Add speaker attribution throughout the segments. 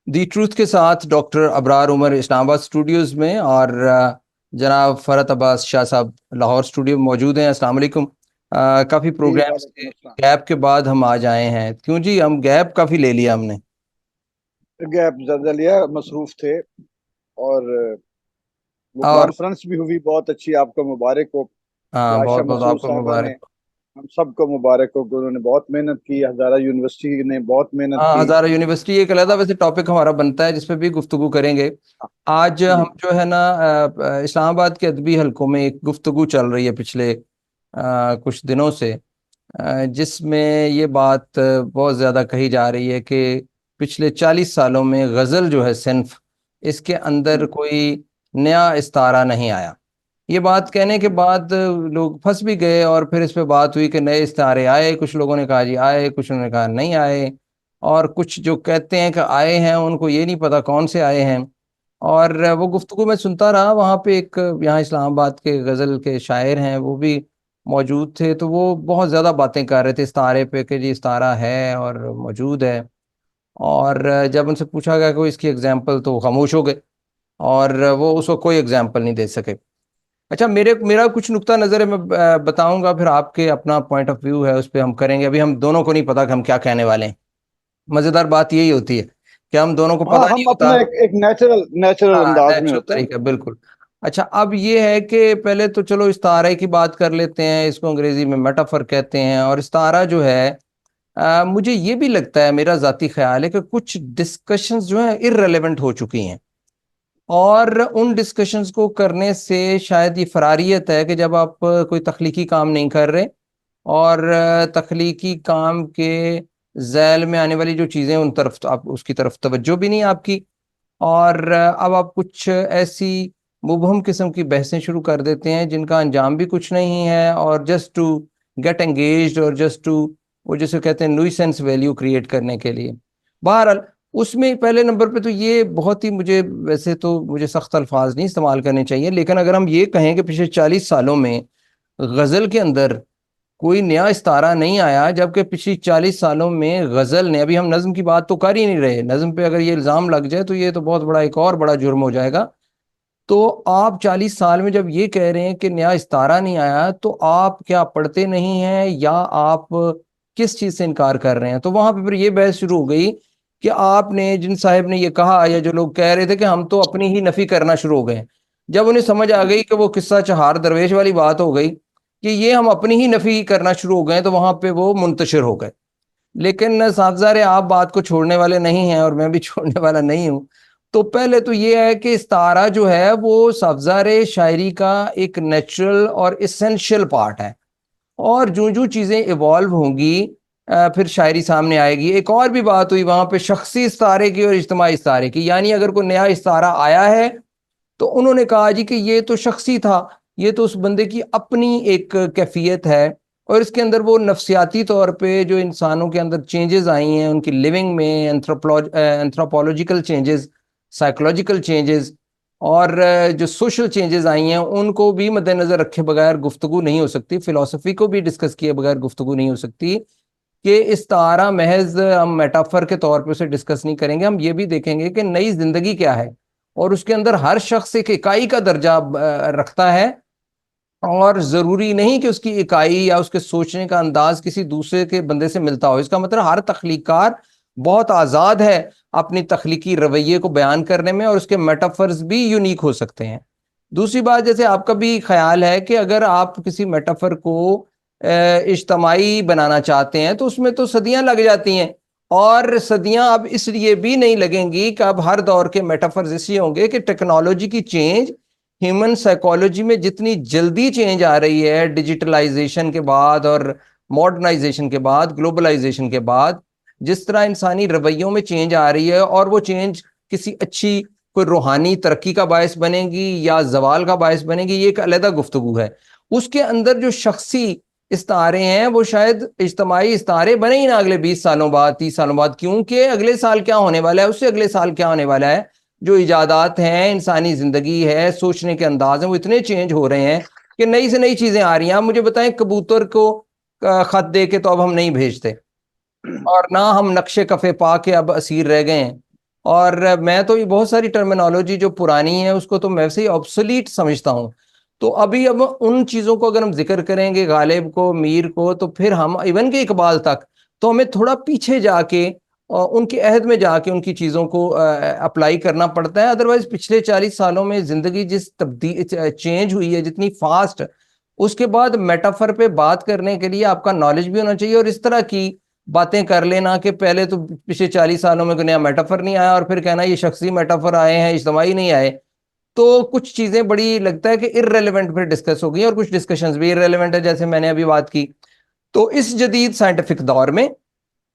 Speaker 1: दी truth के साथ doctor Abrar Umar Islamabad studios में, और जनाब फरहत अब्बास शाह साहब लाहौर स्टूडियो में मौजूद हैं। अस्सलाम वालेकुम। काफ़ी
Speaker 2: जी
Speaker 1: प्रोग्राम्स के
Speaker 2: वालेकुम अस्सलाम।
Speaker 1: गैप के बाद हम आज आए हैं। क्यों जी, हम गैप काफ़ी ले लिया हमने।
Speaker 2: गैप ज्यादा लिया, मसरूफ थे। और वो
Speaker 1: और
Speaker 2: कॉन्फ्रेंस भी हुई, बहुत अच्छी, आपको मुबारक हो कि
Speaker 1: हाँ,
Speaker 2: आयशा
Speaker 1: बहुत बहुत
Speaker 2: मसूद
Speaker 1: आपको
Speaker 2: साहिबा ने,
Speaker 1: मुबारक।
Speaker 2: हम सबको मुबारक हो कि उन्होंने बहुत मेहनत की, हजारा यूनिवर्सिटी ने बहुत मेहनत
Speaker 1: हाँ,
Speaker 2: की।
Speaker 1: हज़ारा यूनिवर्सिटी एक अलग वैसे टॉपिक हमारा बनता है जिस पे भी गुफ्तगू करेंगे। आज हम
Speaker 2: जी
Speaker 1: जो है ना, इस्लामाबाद के अदबी हलकों में एक गुफ्तगू चल रही है पिछले कुछ दिनों से, जिसमें ये बात बहुत ज़्यादा कही जा रही है कि पिछले 40 सालों में गज़ल जो है सिन्फ, इसके अंदर
Speaker 2: हम्म,
Speaker 1: कोई नया इस्तारा नहीं आया। ये बात कहने के बाद लोग फंस भी गए, और फिर इस पे बात हुई कि नए इस्तारे आए। कुछ लोगों ने कहा जी आए, कुछ ने कहा नहीं आए, और कुछ जो कहते हैं कि आए हैं उनको ये नहीं पता कौन से आए हैं। और वो गुफ्तगू मैं सुनता रहा। वहाँ पे एक, यहाँ इस्लामाबाद के गज़ल के शायर हैं, वो भी मौजूद थे, तो वो बहुत ज़्यादा बातें कर रहे थे इस्तारे पे कि जी इस्तारा है और मौजूद है। और जब उनसे पूछा गया कि कोई इसकी एग्जाम्पल, तो वो खामोश हो गए, और वो उसको कोई एग्जाम्पल नहीं दे सके। अच्छा, मेरा कुछ नुक्ता नज़र है, मैं बताऊंगा, फिर आपके अपना पॉइंट ऑफ व्यू है उस पर हम करेंगे। अभी हम दोनों को नहीं पता कि हम क्या कहने वाले हैं। मज़ेदार बात यही होती है कि हम दोनों को
Speaker 2: हाँ,
Speaker 1: पता नहीं
Speaker 2: हम
Speaker 1: होता।
Speaker 2: अपना एक नेचुरल नेचुरल
Speaker 1: हाँ,
Speaker 2: अंदाज में
Speaker 1: नेचुरल
Speaker 2: होते हैं।
Speaker 1: तरीका, बिल्कुल। अच्छा, अब ये है कि पहले तो चलो इस्तारे की बात कर लेते हैं। इसको अंग्रेजी में मेटाफर कहते हैं। और इस्तारा जो है, मुझे ये भी लगता है, मेरा ज़ाती ख्याल है कि कुछ डिस्कशंस जो है इररेलेवेंट हो चुकी हैं। और उन डिस्कशंस को करने से शायद ये फरारियत है कि जब आप कोई तख्लीकी काम नहीं कर रहे, और तख्लीकी काम के जैल में आने वाली जो चीज़ें, उन तरफ तो आप उसकी तरफ तवज्जो भी नहीं आपकी। और अब आप कुछ ऐसी मुबहम किस्म की बहसें शुरू कर देते हैं जिनका अंजाम भी कुछ नहीं है, और जस्ट टू गेट एंगेज्ड, और जस्ट टू, वो जैसे कहते हैं, नुइसेंस वैल्यू क्रिएट करने के लिए। बहरहाल, उसमें पहले नंबर पे तो ये बहुत ही, मुझे वैसे तो मुझे सख्त अल्फाज नहीं इस्तेमाल करने चाहिए, लेकिन अगर हम ये कहें कि पिछले 40 सालों में गज़ल के अंदर कोई नया इस्तारा नहीं आया, जबकि पिछली 40 सालों में गजल ने, अभी हम नज्म की बात तो कर ही नहीं रहे, नज्म पे अगर ये इल्जाम लग जाए तो ये तो बहुत बड़ा, एक और बड़ा जुर्म हो जाएगा। तो आप 40 साल में जब ये कह रहे हैं कि नया इस्तारा नहीं आया, तो आप क्या पढ़ते नहीं हैं, या आप किस चीज से इनकार कर रहे हैं? तो वहां पर फिर ये बहस शुरू हो गई कि आपने, जिन साहब ने ये कहा, या जो लोग कह रहे थे कि हम तो अपनी ही नफी करना शुरू हो गए, जब उन्हें समझ आ गई कि वो किस्सा चहार दरवेश वाली बात हो गई कि ये हम अपनी ही नफी करना शुरू हो गए, तो वहां पे वो मुंतशिर हो गए। लेकिन साहबजारे, आप बात को छोड़ने वाले नहीं हैं, और मैं भी छोड़ने वाला नहीं हूं। तो पहले तो ये है कि इस्तारा जो है वो साहबजारे शायरी का एक नेचुरल और इसेंशियल पार्ट है। और जो जो चीजें इवॉल्व होंगी, फिर शायरी सामने आएगी। एक और भी बात हुई वहां पे शख्सी इस्तारे की और इज्तिमाई इस्तारे की, यानी अगर कोई नया इस्तारा आया है तो उन्होंने कहा जी कि ये तो शख्सी था, ये तो उस बंदे की अपनी एक कैफियत है, और इसके अंदर वो नफ्सियाती तौर पे जो इंसानों के अंदर चेंजेस आई हैं उनकी लिविंग में, एंथ्रोपोलॉजिकल चेंजेस, साइकोलॉजिकल चेंजेस, और जो सोशल चेंजेस आई हैं, उनको भी मद्देनजर रखे बगैर गुफ्तगू नहीं हो सकती, फिलॉसफी को भी डिस्कस किए बगैर गुफ्तगू नहीं हो सकती। कि इस तारा महज हम मेटाफर के तौर पे उसे डिस्कस नहीं करेंगे, हम ये भी देखेंगे कि नई जिंदगी क्या है, और उसके अंदर हर शख्स एक इकाई का दर्जा रखता है। और जरूरी नहीं कि उसकी इकाई या उसके सोचने का अंदाज किसी दूसरे के बंदे से मिलता हो। इसका मतलब हर तख्लीकार बहुत आज़ाद है अपनी तख्लीकी रवैये को बयान करने में, और उसके मेटाफर्स भी यूनिक हो सकते हैं। दूसरी बात, जैसे आपका भी ख्याल है कि अगर आप किसी मेटाफर को इज्तमाही बनाना चाहते हैं तो उसमें तो सदियां लग जाती हैं। और सदियां अब इसलिए भी नहीं लगेंगी कि अब हर दौर के मेटाफर्स इसलिए होंगे कि टेक्नोलॉजी की चेंज, ह्यूमन साइकोलॉजी में जितनी जल्दी चेंज आ रही है डिजिटलाइजेशन के बाद, और मॉडर्नाइजेशन के बाद, ग्लोबलाइजेशन के बाद, जिस तरह इंसानी रवैयों में चेंज आ रही है, और वो चेंज किसी अच्छी कोई रूहानी तरक्की का बायस बनेगी या जवाल का बायस बनेगी, ये एक अलग गुफ्तगू है। उसके अंदर जो शख्सी इस्तारे हैं वो शायद इज्तमाही इस्तारे बने ही ना अगले 20 सालों बाद, 30 सालों बाद, क्योंकि अगले साल क्या होने वाला है, उससे अगले साल क्या होने वाला है। जो इजादात हैं, इंसानी जिंदगी है, सोचने के अंदाज हैं, वो इतने चेंज हो रहे हैं कि नई से नई चीजें आ रही हैं। आप मुझे बताएं, कबूतर को खत दे के तो अब हम नहीं भेजते, और ना हम नक्शे कफे पा के अब असीर रह गए हैं। और मैं तो ये बहुत सारी टर्मिनोलॉजी जो पुरानी है उसको तो मैं वैसे ही ऑब्सोलीट समझता हूँ। तो अभी अब उन चीजों को अगर हम जिक्र करेंगे, गालिब को, मीर को, तो फिर हम इवन के इकबाल तक, तो हमें थोड़ा पीछे जाके उनके अहद में जाके उनकी चीजों को अप्लाई करना पड़ता है। अदरवाइज पिछले 40 सालों में जिंदगी जिस तब्दील चेंज हुई है जितनी फास्ट, उसके बाद मेटाफर पे बात करने के लिए आपका नॉलेज भी होना चाहिए। और इस तरह की बातें कर लेना कि पहले तो पिछले 40 सालों में कोई नया मेटाफर नहीं आया और फिर कहना ये शख्सी मेटाफर आए हैं, इज्तमाही नहीं आए, तो कुछ चीजें बड़ी लगता है कि इररेलेवेंट फिर डिस्कस हो गई और कुछ डिस्कशंस भी इररेलेवेंट है, जैसे मैंने अभी बात की। तो इस जदीद साइंटिफिक दौर में,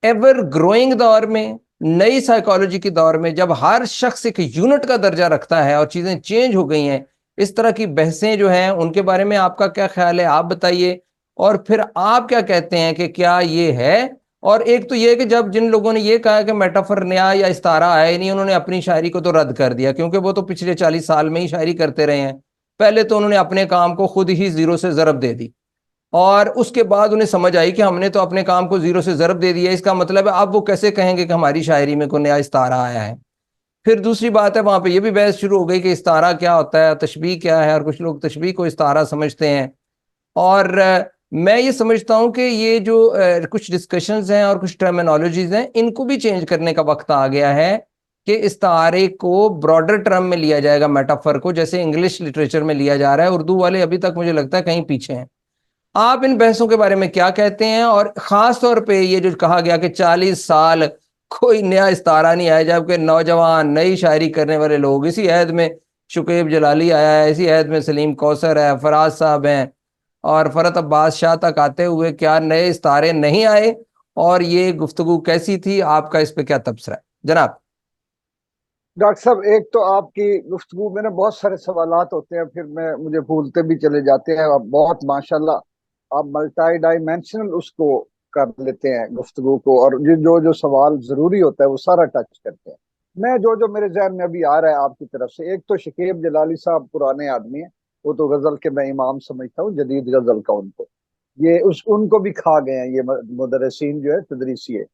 Speaker 1: एवर ग्रोइंग दौर में, नई साइकोलॉजी के दौर में, जब हर शख्स एक यूनिट का दर्जा रखता है और चीजें चेंज हो गई हैं, इस तरह की बहसें जो हैं उनके बारे में आपका क्या ख्याल है, आप बताइए। और फिर आप क्या कहते हैं कि क्या ये है। और एक तो ये कि जब जिन लोगों ने ये कहा कि मेटाफर नया या इस्तारा आया ही नहीं, उन्होंने अपनी शायरी को तो रद्द कर दिया, क्योंकि वो तो पिछले 40 साल में ही शायरी करते रहे हैं। पहले तो उन्होंने अपने काम को खुद ही जीरो से जरब दे दी, और उसके बाद उन्हें समझ आई कि हमने तो अपने काम को जीरो से जरब दे दिया, इसका मतलब है अब वो कैसे कहेंगे कि हमारी शायरी में कोई नया इस्तारा आया है। फिर दूसरी बात है, वहां पे ये भी बहस शुरू हो गई कि इस्तारा क्या होता है, तशबीह क्या है, और कुछ लोग तशबीह को इस्तारा समझते हैं। और मैं ये समझता हूं कि ये जो कुछ डिस्कशंस हैं और कुछ टर्मिनोलॉजीज हैं, इनको भी चेंज करने का वक्त आ गया है कि इस्तारे को ब्रॉडर टर्म में लिया जाएगा, मेटाफर को, जैसे इंग्लिश लिटरेचर में लिया जा रहा है। उर्दू वाले अभी तक मुझे लगता है कहीं पीछे हैं। आप इन बहसों के बारे में क्या कहते हैं, और खास तौर पे ये जो कहा गया कि 40 साल कोई नया इस्तारा नहीं आया, जबकि नौजवान नई शायरी करने वाले लोग, इसी अहद में शुकेब जलाली आया है, इसी अहद में सलीम कौसर है, फराज साहब हैं, और फरत अब्बास शाह तक आते हुए क्या नए इस्तारे नहीं आए, और ये गुफ्तगू कैसी थी, आपका इस पे क्या तबसरा है जनाब।
Speaker 2: डॉक्टर साहब, एक तो आपकी गुफ्तगू में ना बहुत सारे सवालात होते हैं, फिर मैं मुझे भूलते भी चले जाते हैं। आप बहुत माशाल्लाह आप मल्टी डायमेंशनल उसको कर लेते हैं गुफ्तगू को, और जो जो सवाल जरूरी होता है वो सारा टच करते हैं। मैं जो जो मेरे जहन में अभी आ रहा है आपकी तरफ से, एक तो शकीब जलाली साहब पुराने आदमी हैं, वो तो गजल के मैं इमाम समझता हूँ, जदीद गजल का उनको, ये उस उनको भी खा गए हैं ये मुदर्रिसीन जो है, तदरीसी है,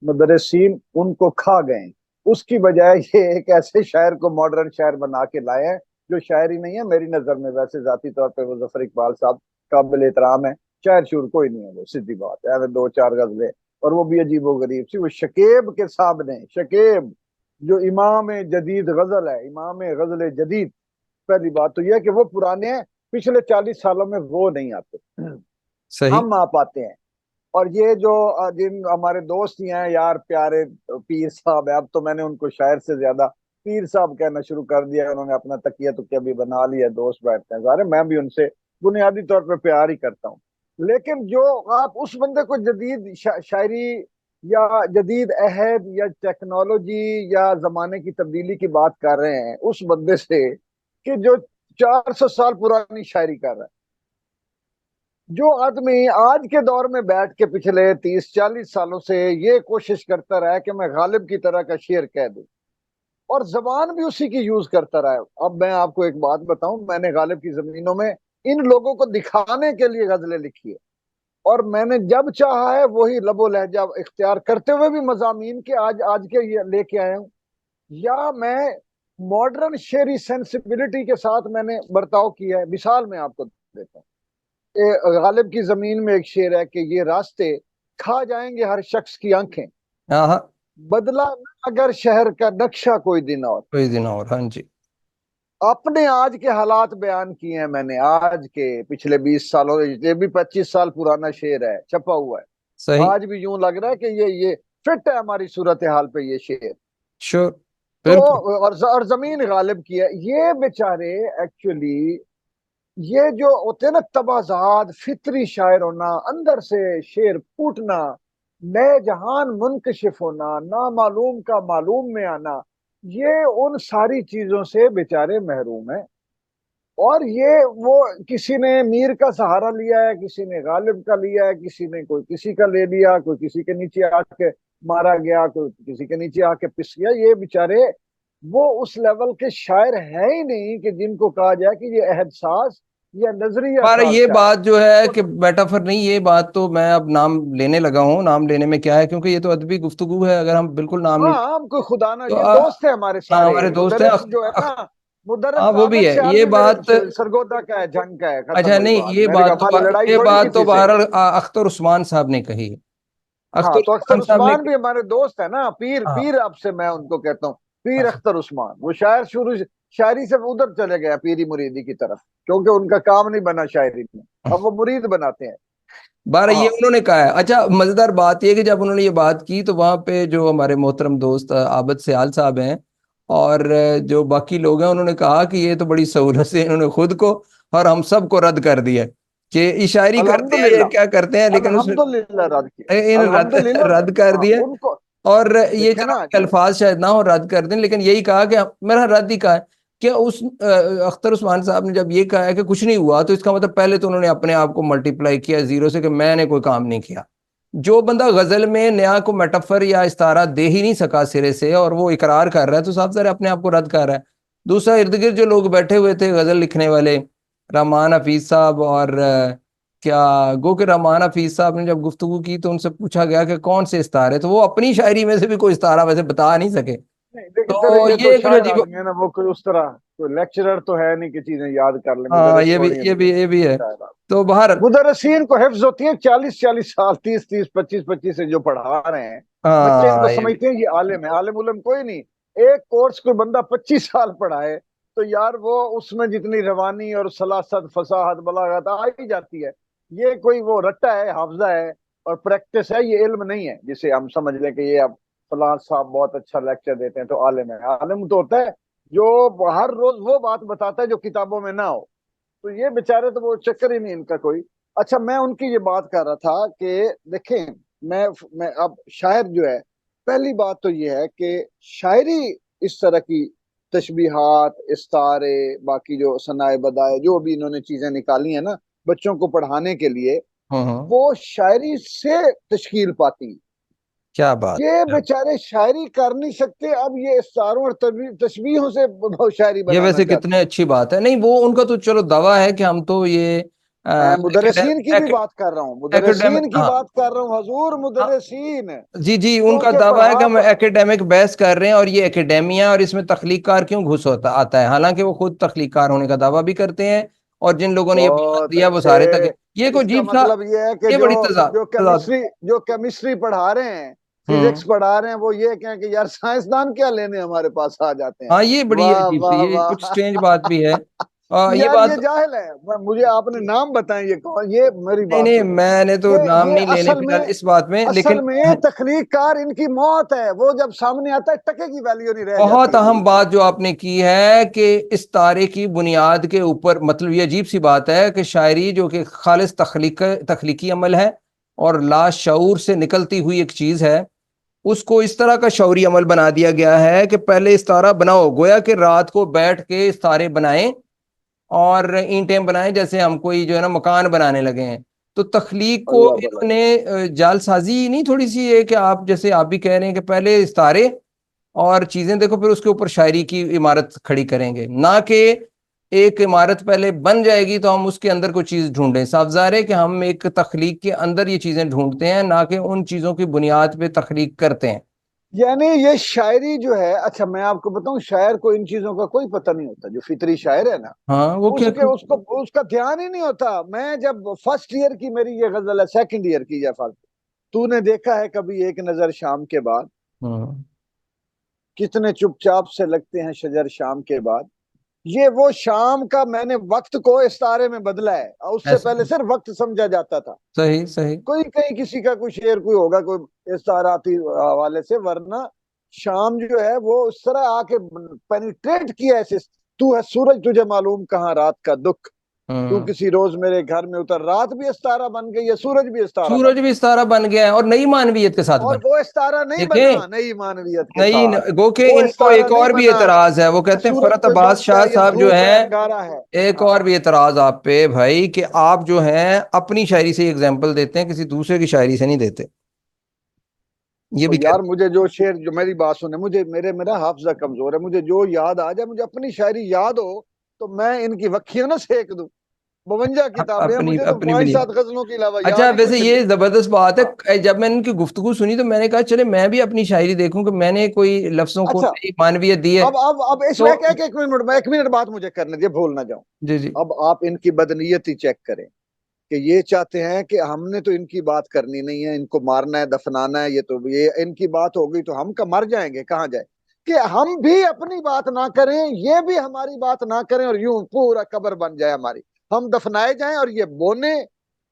Speaker 2: मुदर्रिसीन उनको खा गए हैं। उसकी बजाय ये एक ऐसे शायर को मॉडर्न शायर बना के लाए हैं जो शायरी नहीं है मेरी नजर में। वैसे जाती तौर पे वो जफर इकबाल साहब काबिल एहतराम है, शायर शूर कोई नहीं है, वो सीधी बात है, दो चार गजलें, और वो भी अजीबो गरीब सी। वो शकेब के सामने, शकेब जो इमाम जदीद गजल है, इमाम गजल जदीद, पहली बात तो यह है कि वो पुराने हैं, पिछले 40 सालों में वो नहीं आते,
Speaker 1: सही।
Speaker 2: हम आ पाते हैं। और ये जो जिन हमारे दोस्त ही हैं यार प्यारे, पीर साहब है, अब तो मैंने उनको शायर से ज्यादा पीर साहब कहना शुरू कर दिया, उन्होंने अपना तकिया तुकिया भी बना लिया, दोस्त बैठते हैं सारे, मैं भी उनसे बुनियादी तौर पे प्यार ही करता हूँ। लेकिन जो आप उस बंदे को जदीद शायरी या जदीद अहद या टेक्नोलॉजी या जमाने की तब्दीली की बात कर रहे हैं उस बंदे से, कि जो 400 साल पुरानी शायरी कर रहा है, जो आदमी आज के दौर में बैठ के पिछले 30-40 सालों से ये कोशिश करता रहा है कि मैं गालिब की तरह का शेर कह दूं, और जबान भी उसी की यूज करता रहा है। अब मैं आपको एक बात बताऊं, मैंने गालिब की जमीनों में इन लोगों को दिखाने के लिए गजलें लिखी है, और मैंने जब चाहा है वही लबो लहजा इख्तियार करते हुए भी मजामीन के आज आज के ये लेके आया हूं, या मैं मॉडर्न शेरी सेंसिबिलिटी के साथ मैंने बर्ताव किया है। मिसाल मैं आपको देता हूँ, गालिब की जमीन में एक शेर है कि ये रास्ते खा जाएंगे हर शख्स की आंखें,
Speaker 1: हाँ हाँ।
Speaker 2: बदला न अगर शहर का नक्शा कोई दिन और।
Speaker 1: कोई दिन और, हाँ जी।
Speaker 2: अपने आज के हालात बयान किए हैं मैंने, आज के पिछले 20 सालों, ये भी 25 साल पुराना शेर है, छपा हुआ है।
Speaker 1: सही।
Speaker 2: आज भी यूं लग रहा है कि ये फिट है हमारी सूरत हाल पे ये शेर।
Speaker 1: श्योर।
Speaker 2: तो
Speaker 1: बिल्कुल।
Speaker 2: और जमीन गालिब की है। ये बेचारे एक्चुअली, ये जो होते हैं ना तबाजात, फितरी शायर होना, अंदर से शेर फूटना, नए जहान मुनकशिफ होना, ना मालूम का मालूम में आना, ये उन सारी चीजों से बेचारे महरूम है। और ये वो, किसी ने मीर का सहारा लिया है, किसी ने गालिब का लिया है, किसी ने कोई किसी का ले लिया, कोई किसी के नीचे आके मारा गया, कोई किसी के नीचे आके पिस गया। ये बेचारे वो उस लेवल के शायर है ही नहीं कि जिनको कहा जाए कि ये अहद साज या नजरिया
Speaker 1: पर
Speaker 2: साफ
Speaker 1: ये
Speaker 2: शायर
Speaker 1: बात जो है
Speaker 2: तो,
Speaker 1: कि मेटाफर नहीं, ये बात तो मैं अब नाम लेने लगा हूँ। नाम लेने में क्या है, क्योंकि ये तो अदबी गुफ्तगू है, अगर हम बिल्कुल नाम नहीं
Speaker 2: हाँ, हम कोई खुदा ना,
Speaker 1: तो
Speaker 2: ये दोस्त है हमारे
Speaker 1: हाँ,
Speaker 2: सारे।
Speaker 1: हमारे दोस्त हैं
Speaker 2: मुदर्रिस जो है ना, मुदर्रिस
Speaker 1: हाँ वो भी
Speaker 2: आबिद
Speaker 1: है
Speaker 2: शार
Speaker 1: ये
Speaker 2: भी मेरे
Speaker 1: बात।
Speaker 2: सरगोदा का है, जंग का है, खत्म
Speaker 1: अच्छा
Speaker 2: हुई
Speaker 1: नहीं,
Speaker 2: बात। मेरे का हमारी लड़ाई
Speaker 1: ये
Speaker 2: थोड़ी
Speaker 1: बात तो
Speaker 2: किसी से।
Speaker 1: बहरहाल अख्तर उस्मान साहब ने कही। अख्तर
Speaker 2: हाँ, तो अख्तर
Speaker 1: उस्मान साहब ने
Speaker 2: उस्मान भी हमारे दोस्त है ना, पीर
Speaker 1: हाँ
Speaker 2: पीर अब से मैं उनको कहता हूँ, पीर
Speaker 1: हाँ।
Speaker 2: अख्तर उस्मान। वो शायर शुरू शायरी से उधर चले गया पीरी मुरीदी की तरफ, क्योंकि उनका काम नहीं बना शायरी में, अब वो मुरीद बनाते हैं।
Speaker 1: बारह ये
Speaker 2: हाँ,
Speaker 1: उन्होंने कहा है। अच्छा मजेदार बात ये है कि जब उन्होंने ये बात की तो वहां पे जो हमारे मोहतरम दोस्त आबद सियाल साहब हैं और जो बाकी लोग हैं, उन्होंने कहा कि ये तो बड़ी सहूलत से इन्होंने खुद को और हम सब को रद्द कर दिया कि इशारी करते हैं ये
Speaker 2: अल्हम्दुलिल्लाह,
Speaker 1: क्या करते हैं, लेकिन उसने
Speaker 2: अल्हम्दुलिल्लाह रद्द किया,
Speaker 1: इन्हें रद्द
Speaker 2: अल्हम्दुलिल्लाह।
Speaker 1: रद्द कर
Speaker 2: हाँ,
Speaker 1: दिया।
Speaker 2: उनको
Speaker 1: और ये
Speaker 2: देखे
Speaker 1: चलो
Speaker 2: ना
Speaker 1: उनके अल्फाज शायद ना हो रद्द कर दें, लेकिन यही कहा कि मेरा रद्द ही कहा है कि उस अख्तर उस्मान साहब ने जब ये कहा है कि कुछ नहीं हुआ, तो इसका मतलब पहले तो उन्होंने अपने आप को मल्टीप्लाई किया जीरो से कि मैंने कोई काम नहीं किया। जो बंदा गजल में नया को मेटाफर या इस्तारा दे ही नहीं सका सिरे से और वो इकरार कर रहा है, तो साफ सारे अपने आप को रद्द कर रहा है। दूसरा, इर्द गिर्द जो लोग बैठे हुए थे गजल लिखने वाले, रहमान हफीज साहब और क्या गो के रहमान हफीज साहब ने जब गुफ्तगू की तो उनसे पूछा गया कि कौन से इस्तारे, तो वो अपनी शायरी में से भी कोई इस्तारा वैसे बता नहीं सके।
Speaker 2: नहीं, देखिए चलो,
Speaker 1: तो
Speaker 2: ये तो
Speaker 1: ये कुछ
Speaker 2: शायर
Speaker 1: अजीब।
Speaker 2: आदमी है ना, वो कोई उस तरह कोई लेक्चरर तो है नहीं कि चीजें याद कर ले,
Speaker 1: हाँ
Speaker 2: मुदरस थोड़ी है जो
Speaker 1: ये भी है।
Speaker 2: शायर आदमी।
Speaker 1: तो बाहर
Speaker 2: मुदरसीन को हिफ्ज होती है 40-40 साल, 30-30, 25-25 से जो पढ़ा रहे हैं। बच्चे इनको
Speaker 1: हाँ ये भी
Speaker 2: समझते हैं ये आलिम है, आलिम उलम कोई नहीं। एक कोर्स कोई बंदा 25 साल पढ़ाए, तो यार वो उसमें जितनी रवानी और सलासत फसाहत बलागत आ ही जाती है। ये कोई वो रट्टा है, हाफजा है और प्रैक्टिस है, ये इल्म नहीं है जिसे हम समझ लें कि ये अब फलां साहब बहुत अच्छा लेक्चर देते हैं तो आलिम है। आलिम तो होता है जो हर रोज वो बात बताता है जो किताबों में ना हो। तो ये बेचारे तो वो चक्कर ही नहीं इनका कोई। अच्छा, मैं उनकी ये बात कर रहा था कि देखें, मैं अब शायर जो है, पहली बात तो ये है कि शायरी इस तरह की तशबीहात, इस्तारे, बाकी जो सनाए बदाए जो भी इन्होंने चीजें निकाली है ना बच्चों को पढ़ाने के लिए,
Speaker 1: हाँ
Speaker 2: वो शायरी से तश्कील पाती हैं।
Speaker 1: क्या बात
Speaker 2: ये
Speaker 1: है।
Speaker 2: बेचारे शायरी कर नहीं सकते, अब ये इस्तारों और तशबीहों से शायरी
Speaker 1: ये
Speaker 2: बनाना
Speaker 1: वैसे
Speaker 2: चाहते
Speaker 1: कितने
Speaker 2: हैं।
Speaker 1: अच्छी बात है। नहीं वो उनका तो चलो दावा है कि हम तो ये
Speaker 2: मैं मुदर्रिसीन की भी
Speaker 1: एकेडमिक
Speaker 2: बात कर रहा हूँ, मुदर्रिसीन की
Speaker 1: हाँ
Speaker 2: बात कर रहा हूँ, हजूर
Speaker 1: हाँ
Speaker 2: मुदर्रिसीन।
Speaker 1: जी जी, उनका
Speaker 2: क्योंकि
Speaker 1: दावा है कि
Speaker 2: पढ़ा
Speaker 1: हम एकेडमिक बहस कर रहे हैं और ये एकेडेमिया और इसमें तख्लीकार क्यों घुस होता आता है, हालांकि वो खुद तख्लीकार होने का दावा भी करते हैं और जिन लोगों ने ये बयान
Speaker 2: बहुत
Speaker 1: दिया वो
Speaker 2: अच्छे।
Speaker 1: सारे तक। ये कोई
Speaker 2: इसका
Speaker 1: अजीब सा,
Speaker 2: मतलब ये है कि
Speaker 1: ये
Speaker 2: जो
Speaker 1: बड़ी तजाद
Speaker 2: जो
Speaker 1: तजाद।
Speaker 2: केमिस्ट्री जो केमिस्ट्री पढ़ा रहे हैं,
Speaker 1: हम्म।
Speaker 2: फिजिक्स पढ़ा रहे हैं, वो ये कहें कि यार साइंसदान क्या लेने हमारे पास आ जाते हैं।
Speaker 1: हाँ ये बड़ी
Speaker 2: वाह
Speaker 1: अजीब सी,
Speaker 2: वाह
Speaker 1: ये कुछ
Speaker 2: वाह।
Speaker 1: स्ट्रेंज बात भी है। ये
Speaker 2: यार ये
Speaker 1: बात
Speaker 2: जाहिल है। मुझे आपने नाम बताएं, ये कौन, ये मेरी
Speaker 1: नहीं
Speaker 2: बात
Speaker 1: नहीं,
Speaker 2: सुने।
Speaker 1: मैंने तो नाम
Speaker 2: ये
Speaker 1: नहीं लेने
Speaker 2: असल
Speaker 1: फिलहाल
Speaker 2: में,
Speaker 1: इस बात में, लेकिन
Speaker 2: असल में तखलीकार इनकी मौत है, वो जब सामने आता है टके की वैल्यू नहीं रह जाती
Speaker 1: बहुत
Speaker 2: है
Speaker 1: अहम
Speaker 2: फिर।
Speaker 1: बात जो आपने की है कि इस तारे की बुनियाद के ऊपर, मतलब ये अजीब सी बात है कि शायरी जो कि खालिस तख्लीकी अमल है और लाशऊर से निकलती हुई एक चीज है, उसको इस तरह का शौरी अमल बना दिया गया है कि पहले इस तारा बनाओ, गोया कि रात को बैठ के इस तारे बनाएं और ईंटें बनाएं जैसे हम कोई जो है ना मकान बनाने लगे हैं। तो तख्लीक को
Speaker 2: अल्लाह भला करे।
Speaker 1: इन्होंने जालसाजी नहीं थोड़ी सी है कि आप जैसे आप भी कह रहे हैं कि पहले इस तारे और चीजें देखो फिर उसके ऊपर शायरी की इमारत खड़ी करेंगे, ना कि एक इमारत पहले बन जाएगी तो हम उसके अंदर कोई चीज ढूंढें। साफ ज़ाहिर है कि हम एक तख्लीक के अंदर ये चीजें ढूंढते हैं, ना कि उन चीजों की बुनियाद पे तख्लीक करते हैं।
Speaker 2: यानी ये शायरी जो है, अच्छा मैं आपको बताऊं, शायर को इन चीजों का कोई पता नहीं होता, जो फितरी शायर है ना,
Speaker 1: हाँ वो क्या
Speaker 2: उसके उसको उसका ध्यान ही नहीं होता। मैं जब फर्स्ट ईयर की मेरी ये गजल है, सेकंड ईयर की, या फालतू, तूने देखा है कभी एक नजर शाम के बाद,
Speaker 1: हाँ
Speaker 2: कितने चुपचाप से लगते हैं शजर शाम के बाद। ये वो शाम का मैंने वक्त को इस तारे में बदला है, और उससे
Speaker 1: ऐसे
Speaker 2: पहले सिर्फ वक्त समझा जाता था।
Speaker 1: सही सही।
Speaker 2: कोई कहीं किसी का कोई शेर कोई होगा कोई इस ताराती हवाले से, वरना शाम जो है वो उस तरह आके पेनिट्रेट किया ऐसे। तू है सूरज, तुझे मालूम कहाँ रात का दुख, तू
Speaker 1: हम्म।
Speaker 2: किसी रोज मेरे घर में उतर। रात भी इस्तारा बन गई है, सूरज भी इस्तारा बन
Speaker 1: सूरज भी
Speaker 2: गया,
Speaker 1: इस तरह बन गया है और नई मानवीयत के साथ
Speaker 2: और
Speaker 1: बन।
Speaker 2: वो इस्तारा नहीं बना
Speaker 1: देखें,
Speaker 2: नई मानवियत के
Speaker 1: नई
Speaker 2: साथ।
Speaker 1: गो के
Speaker 2: वो
Speaker 1: इनको
Speaker 2: इस्तारा
Speaker 1: एक
Speaker 2: नहीं
Speaker 1: और भी
Speaker 2: बना
Speaker 1: एतराज है, वो
Speaker 2: कि
Speaker 1: कहते हैं
Speaker 2: सूरज
Speaker 1: फरत
Speaker 2: कोई
Speaker 1: अब्बास
Speaker 2: डूबता
Speaker 1: शाह
Speaker 2: है या
Speaker 1: साहब जो
Speaker 2: धूप है,
Speaker 1: हैं,
Speaker 2: अंगारा है।
Speaker 1: एक
Speaker 2: हाँ,
Speaker 1: और भी एतराज आप पे भाई कि आप जो हैं अपनी शायरी से एग्जाम्पल देते हैं, किसी दूसरे की शायरी से नहीं देते। ये
Speaker 2: तो
Speaker 1: भी
Speaker 2: यार
Speaker 1: कहते
Speaker 2: मुझे जो शेर, जो मेरी बात सुने, मुझे मेरा हाफजा कमजोर है, मुझे जो याद आ जाए, मुझे अपनी शायरी याद हो तो मैं इनकी वक्खियां ना सेक दूं। 52 किताबें हैं,
Speaker 1: अपनी
Speaker 2: मुझे तो
Speaker 1: अपनी
Speaker 2: पांच
Speaker 1: बनी।
Speaker 2: सात गजलों के अलावा
Speaker 1: अच्छा
Speaker 2: याद ही
Speaker 1: वैसे
Speaker 2: कुछ
Speaker 1: ये
Speaker 2: नहीं।
Speaker 1: जबरदस्त बात
Speaker 2: हाँ।
Speaker 1: है, जब मैंने इनकी गुफ्तगू सुनी तो मैंने कहा चले मैं भी अपनी शायरी देखूं कि मैंने कोई लफ्जों को
Speaker 2: अच्छा,
Speaker 1: नई मानवियत दी है।
Speaker 2: अब इसमें
Speaker 1: तो
Speaker 2: एक मिनट बात मुझे करने दीजिए, भूल ना जाऊं।
Speaker 1: जी जी।
Speaker 2: अब आप इनकी बदनीयत ही चेक करें, कि ये चाहते हैं कि हमने तो इनकी बात करनी नहीं है, इनको मारना है, दफनाना है, ये तो ये इनकी बात हो गई तो हम का मर जाएंगे, कहाँ जाए। कि हम भी अपनी बात ना करें, ये भी हमारी बात ना करें, और यूं पूरा कब्र बन जाए हमारी, हम दफनाए जाएं, और ये बोने,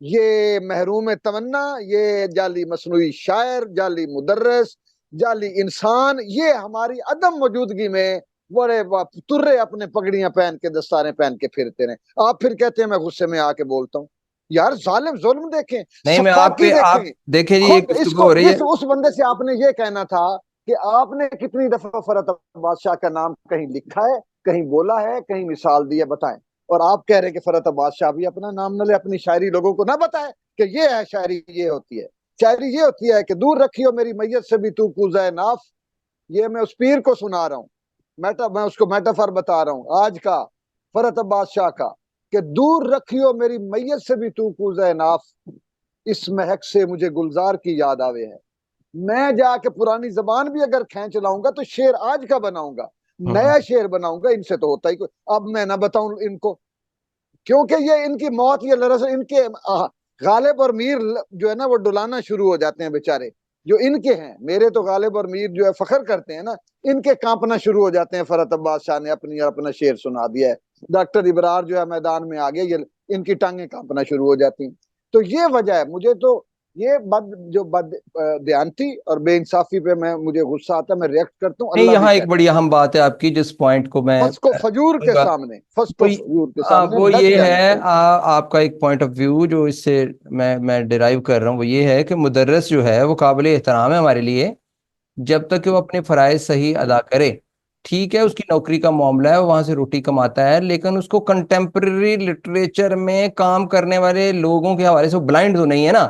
Speaker 2: ये महरूम तमन्ना, ये जाली मसनूई शायर, जाली मुदर्रिस, जाली इंसान, ये हमारी अदम मौजूदगी में बड़े तुर्रे अपने पगड़ियां पहन के, दस्तारें पहन के फिरते रहे। आप फिर कहते हैं मैं गुस्से में आके बोलता हूँ। यार जालिम जुल्म देखें,
Speaker 1: नहीं मैं आप
Speaker 2: सफाकी
Speaker 1: पे आप
Speaker 2: देखें।
Speaker 1: देखें जी, एक
Speaker 2: खुद
Speaker 1: गुफ्तगू
Speaker 2: इसको
Speaker 1: हो रही है।
Speaker 2: जिस उस बंदे से आपने ये कहना था कि आपने कितनी दफा फरत बादशाह का नाम कहीं लिखा है, कहीं बोला है, कहीं मिसाल दी है, बताएं। और आप कह रहे हैं कि फरत बादशाह भी अपना नाम न ले, अपनी शायरी लोगों को ना बताए कि ये है शायरी, ये होती है शायरी, ये होती है कि दूर रखियो मेरी मैयत से भी तू कूजा नाफ। ये मैं उस पीर को सुना रहा हूँ, मैं उसको मेटाफर बता रहा हूँ आज का, फरत बादशाह का, कि दूर रखियो मेरी मैयत से भी तू कूजा नाफ, इस महक से मुझे गुलजार की याद आवे है। मैं जाके पुरानी जबान भी अगर खींच लाऊंगा तो शेर आज का बनाऊंगा,
Speaker 1: हम्म।
Speaker 2: नया शेर बनाऊंगा, इनसे तो होता ही कोई। अब मैं ना बताऊं इनको, क्योंकि ये इनकी मौत, ये लरस इनके गालिब और मीर जो है ना वो डुलाना शुरू हो जाते हैं बेचारे, जो इनके हैं। मेरे तो गालिब और मीर जो है फखर करते हैं ना, इनके कांपना शुरू हो जाते हैं। फरत अब्बास शाह ने अपनी अपना शेर सुना दिया है, डॉक्टर इबरार जो है मैदान में आ गया, ये इनकी टांगें कांपना शुरू हो जाती। तो ये वजह है। मुझे तो ये बद दयानती और बेइंसाफी पे मैं मुझे गुस्सा आता है, मैं रिएक्ट करता हूँ,
Speaker 1: नहीं
Speaker 2: अल्लाह भी
Speaker 1: यहाँ एक
Speaker 2: कहता
Speaker 1: बड़ी
Speaker 2: है।
Speaker 1: अहम बात है आपकी, जिस पॉइंट को मैं
Speaker 2: फस्को फजूर के
Speaker 1: कहूंगा,
Speaker 2: सामने, फस्को
Speaker 1: वो
Speaker 2: फजूर के सामने
Speaker 1: वो
Speaker 2: डट
Speaker 1: ये
Speaker 2: जाना
Speaker 1: है,
Speaker 2: चाहिए।
Speaker 1: आपका एक पॉइंट ऑफ व्यू जो इससे मैं डिराइव कर रहा हूँ, वो ये है कि मुदर्रिस जो है वो काबिल एहतराम है हमारे लिए, जब तक कि वो अपने फराइज सही अदा करे। ठीक है, उसकी नौकरी का मामला है, वो वहां से रोटी कमाता है, लेकिन उसको कंटेम्प्रेरी लिटरेचर में काम करने वाले लोगों के हवाले से ब्लाइंड तो नहीं है ना,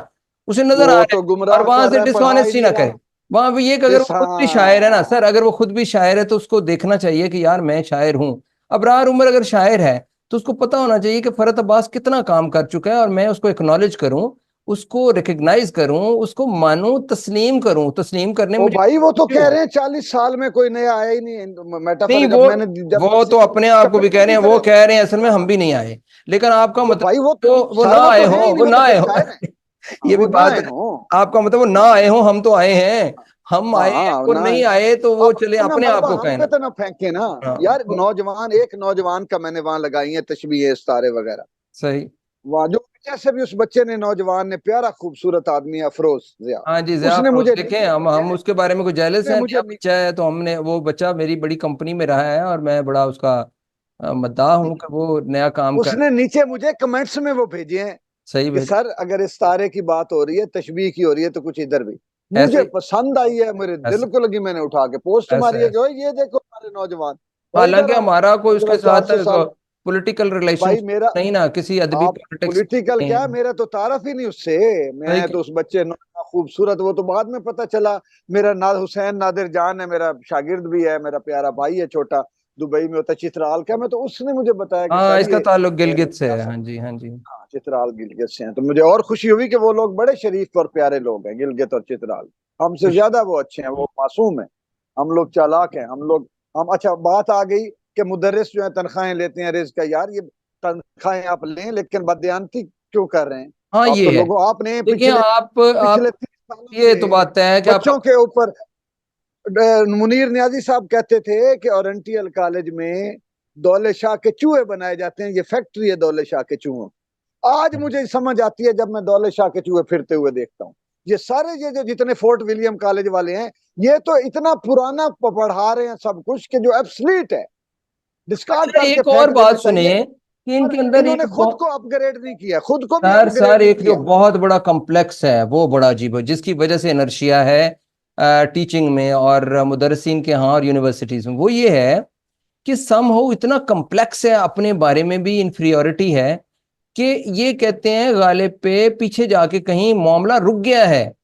Speaker 1: उसे नजर आ
Speaker 2: वो
Speaker 1: रहा
Speaker 2: तो
Speaker 1: है। और
Speaker 2: गुमराह
Speaker 1: वहां
Speaker 2: कर
Speaker 1: से
Speaker 2: रहा है, पढ़ा ही
Speaker 1: डिसऑनेस्टी
Speaker 2: नहीं
Speaker 1: ना
Speaker 2: रहा।
Speaker 1: करे। वहां पे ये कि अगर वो खुद भी शायर है ना सर,
Speaker 2: हाँ।
Speaker 1: अगर वो खुद भी शायर है तो उसको देखना चाहिए कि यार मैं शायर हूँ। अबरार उमर अगर शायर है तो उसको पता होना चाहिए कि फरत अब्बास कितना काम कर चुका है, और मैं उसको एक्नॉलेज करूं, उसको रिकग्नाइज करूं, उसको मानूं, तस्लीम करूं। तस्लीम करने
Speaker 2: ओ
Speaker 1: मुझे
Speaker 2: भाई, वो तो
Speaker 1: खुशी
Speaker 2: कह
Speaker 1: होगी।
Speaker 2: रहे हैं 40 साल में कोई नया आया ही नहीं
Speaker 1: नहीं
Speaker 2: मेटाफर।
Speaker 1: वो
Speaker 2: जब मैंने जब
Speaker 1: वो तो अपने आप को भी
Speaker 2: चपेटों
Speaker 1: कह रहे
Speaker 2: की
Speaker 1: हैं, वो
Speaker 2: तरह।
Speaker 1: कह रहे हैं असल में हम
Speaker 2: हाँ,
Speaker 1: भी नहीं आए, लेकिन आपका
Speaker 2: तो
Speaker 1: मतलब
Speaker 2: भाई वो
Speaker 1: वो ना
Speaker 2: सर वो
Speaker 1: आए
Speaker 2: तो
Speaker 1: हो,
Speaker 2: है ही नहीं,
Speaker 1: वो
Speaker 2: वो
Speaker 1: ना
Speaker 2: तो फिर
Speaker 1: आए हो।
Speaker 2: शायर है। हाँ,
Speaker 1: ये भी
Speaker 2: वो ना
Speaker 1: बात
Speaker 2: आए
Speaker 1: है।
Speaker 2: हो।
Speaker 1: आपका मतलब वो ना आए हो, हम तो आए हैं। हम
Speaker 2: हाँ
Speaker 1: आए हैं,
Speaker 2: हाँ,
Speaker 1: वो
Speaker 2: ना आए।
Speaker 1: नहीं आए तो वो
Speaker 2: अब
Speaker 1: चले
Speaker 2: ना
Speaker 1: अपने आप
Speaker 2: मलबा
Speaker 1: को
Speaker 2: हम पे
Speaker 1: कहना।
Speaker 2: तो ना फेंके ना।
Speaker 1: हाँ
Speaker 2: यार नौजवान, एक नौजवान का मैंने वहां लगाई है तशबीह सितारे वगैरह,
Speaker 1: सही।
Speaker 2: वहां जो जैसे भी उस बच्चे ने, नौजवान ने, प्यारा खूबसूरत आदमी है, अफरोज जिया,
Speaker 1: हाँ जी ज़िया
Speaker 2: उसने
Speaker 1: अफरोज
Speaker 2: मुझे
Speaker 1: देखे
Speaker 2: नीचे
Speaker 1: हम
Speaker 2: भेजे,
Speaker 1: उसके बारे में कुछ जेलस
Speaker 2: उसने
Speaker 1: है,
Speaker 2: मुझे
Speaker 1: नया बच्चा है, तो हमने वो बच्चा मेरी बड़ी कंपनी में रहा है और मैं बड़ा उसका मद्दाह हूँ कि वो नया काम कर।
Speaker 2: उसने नीचे मुझे कमेंट्स में वो भेजे हैं
Speaker 1: सही
Speaker 2: कि
Speaker 1: भेज।
Speaker 2: सर अगर इस तारे की बात हो रही है, तशबीह की हो रही है, तो कुछ इधर भी।
Speaker 1: ऐसे
Speaker 2: मुझे
Speaker 1: ही
Speaker 2: पसंद आई है, मेरे दिल
Speaker 1: ऐसे
Speaker 2: को लगी, मैंने उठा के पोस्ट
Speaker 1: ऐसे
Speaker 2: मारी है कि
Speaker 1: ऐसे
Speaker 2: ओए ये देखो हमारे नौजवान। भाई इधर
Speaker 1: हालांकि
Speaker 2: आओ,
Speaker 1: हमारा कोई उसके
Speaker 2: अगला चार
Speaker 1: साथ
Speaker 2: सौ साल
Speaker 1: पॉलिटिकल रिलेशन
Speaker 2: भाई मेरा,
Speaker 1: नहीं ना, किसी अदबी
Speaker 2: आप
Speaker 1: पॉलिटिक्स
Speaker 2: पॉलिटिकल
Speaker 1: नहीं
Speaker 2: क्या है,
Speaker 1: है।
Speaker 2: मेरा तो तारफ ही नहीं उससे।
Speaker 1: सही
Speaker 2: मैं
Speaker 1: कह-
Speaker 2: तो उस बच्चे खूबसूरत, वो तो बाद में पता चला। मेरा हुसैन नादिर जान है, मेरा शागिर्द भी है, मेरा प्यारा भाई है छोटा, दुबई में होता है, चित्राल का। मैं तो उसने मुझे बताया कि
Speaker 1: हाँ
Speaker 2: सर
Speaker 1: इसका
Speaker 2: ये
Speaker 1: ताल्लुक गिलगित से है,
Speaker 2: सियासत,
Speaker 1: हाँ जी हाँ जी।
Speaker 2: हाँ चित्राल गिलगित से हैं। तो मुझे और खुशी हुई कि वो लोग बड़े शरीफ और प्यारे लोग हैं, गिलगित और चित्राल। हमसे
Speaker 1: खुश।
Speaker 2: ज्यादा वो अच्छे हैं, वो मासूम हैं। हम लोग चालाक हैं, हम लोग, हम अच्छा बात आ गई कि मुदर्रिस जो है तनख्वाहें लेते हैं रिज्क का। यार ये तनख्वाहें आप लें, लेकिन बदयांती क्यों कर रहे हैं।
Speaker 1: हाँ
Speaker 2: आप
Speaker 1: ये
Speaker 2: तो
Speaker 1: है।
Speaker 2: लोगों, आपने
Speaker 1: देखिए
Speaker 2: पिछले
Speaker 1: आप
Speaker 2: पिछले 30 सालों
Speaker 1: ये तो
Speaker 2: से
Speaker 1: बात तय है कि आप
Speaker 2: बच्चों के ऊपर, मुनीर न्याजी साहब कहते थे कि ओरिएंटल कॉलेज में दौले शाह के चूहे बनाए जाते हैं, ये फैक्ट्री है दौले शाह के चूहों। आज मुझे समझ आती है जब मैं दौले शाह के चूहे फिरते हुए देखता हूँ। ये सारे ये जो जितने फोर्ट विलियम कॉलेज वाले हैं, ये तो इतना पुराना पढ़ा रहे हैं सब कुछ कि जो एब्सलीट है, डिस्कार्ड
Speaker 1: अच्छा
Speaker 2: करके
Speaker 1: एक और
Speaker 2: फेंक देना
Speaker 1: बात
Speaker 2: चाहिए।
Speaker 1: सुनिए कि
Speaker 2: और
Speaker 1: इनके अंदर
Speaker 2: इन्होंने
Speaker 1: एक
Speaker 2: खुद को अपग्रेड नहीं किया, खुद को भी
Speaker 1: सर
Speaker 2: अपग्रेड नहीं
Speaker 1: एक जो
Speaker 2: किया।
Speaker 1: बहुत बड़ा कॉम्प्लेक्स है वो बड़ा अजीब है, जिसकी वजह से इनर्शिया है टीचिंग में और मुदरसिन के यहाँ और यूनिवर्सिटीज में, वो ये है कि सम हो इतना कॉम्प्लेक्स है, अपने बारे में भी इंफीरियोरिटी है, कि ये कहते हैं गालिब पे पीछे जाके कहीं मामला रुक गया है,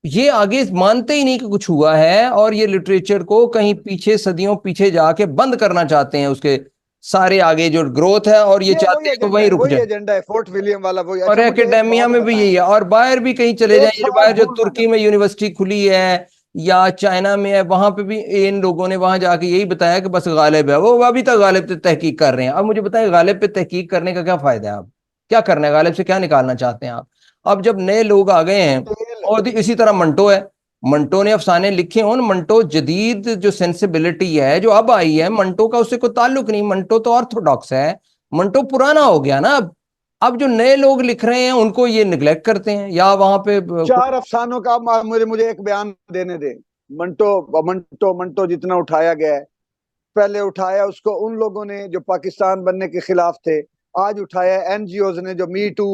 Speaker 1: ये आगे मानते ही नहीं कि कुछ हुआ है, और ये लिटरेचर को कहीं पीछे, सदियों पीछे जाके बंद करना चाहते हैं उसके सारे आगे जो ग्रोथ है, और ये
Speaker 2: ये
Speaker 1: चाहते हैं कि वहीं रुक
Speaker 2: वही
Speaker 1: जाए।
Speaker 2: एजेंडा है फोर्ट विलियम वाला वही।
Speaker 1: और
Speaker 2: अच्छा मुझे एक
Speaker 1: एकेडेमिया
Speaker 2: बात
Speaker 1: में भी
Speaker 2: बताएं,
Speaker 1: यही है, और बाहर भी कहीं चले जाएं,
Speaker 2: एक
Speaker 1: ये
Speaker 2: सवाल
Speaker 1: बाहर जो
Speaker 2: भूलना ना।
Speaker 1: तुर्की में यूनिवर्सिटी खुली है या चाइना में है, वहां पे भी इन लोगों ने वहां जाके यही बताया कि बस गालिब है, वो अभी तक गालिब पे तहकीक कर रहे हैं। अब मुझे बताएं, गालिब पे तहकीक करने का क्या फायदा है? आप क्या करना है, गालिब से क्या निकालना चाहते हैं आप? अब जब नए लोग आ गए हैं,
Speaker 2: तेल।
Speaker 1: और इसी तरह मंटो है, मंटो ने अफसाने लिखे हों, मंटो जदीद जो सेंसिबिलिटी है जो अब आई है, मंटो का उससे कोई ताल्लुक नहीं, मंटो तो ऑर्थोडॉक्स है, मंटो पुराना हो गया ना अब जो नए लोग लिख रहे हैं उनको ये निग्लेक्ट करते हैं, या वहां पे
Speaker 2: चार अफसानों का मुझे मुझे एक बयान देने दे। मंटो मंटो मंटो जितना उठाया गया है, पहले उठाया उसको उन लोगों ने जो पाकिस्तान बनने के खिलाफ थे, आज उठाया एनजीओज ने जो मी टू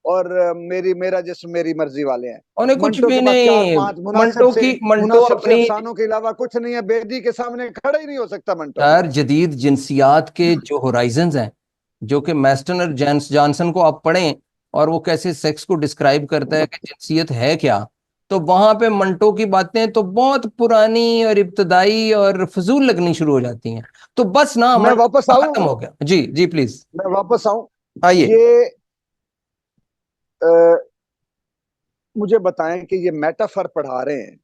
Speaker 2: और मेरा जिस्म मेरी मर्जी वाले हैं।
Speaker 1: उन्हें कुछ
Speaker 2: मंटो
Speaker 1: भी
Speaker 2: के पास चार
Speaker 1: नहीं।
Speaker 2: पांच
Speaker 1: मंटो
Speaker 2: मुनासिब से
Speaker 1: अपनी,
Speaker 2: अफसानों के अलावा कुछ नहीं है, बेदी के सामने खड़ा ही नहीं हो सकता मंटो।
Speaker 1: यार जदीद जिनसियात के जो होराइजन्स हैं, जो कि मैस्टन और जॉनसन को आप पढ़ें, और वो कैसे सेक्स को डिस्क्राइब करता है कि जिनसियत है क्या, तो वहां पे मंटो की बातें तो बहुत पुरानी और इब्तदाई और फजूल लगनी शुरू हो जाती हैं। तो बस ना,
Speaker 2: मैं
Speaker 1: मंटो
Speaker 2: वापस आऊं,
Speaker 1: खत्म हो गया। जी जी प्लीज
Speaker 2: मैं वापस आऊं।
Speaker 1: आइए।
Speaker 2: ये अ, मुझे बताएं कि ये मेटाफर पढ़ा रहे हैं,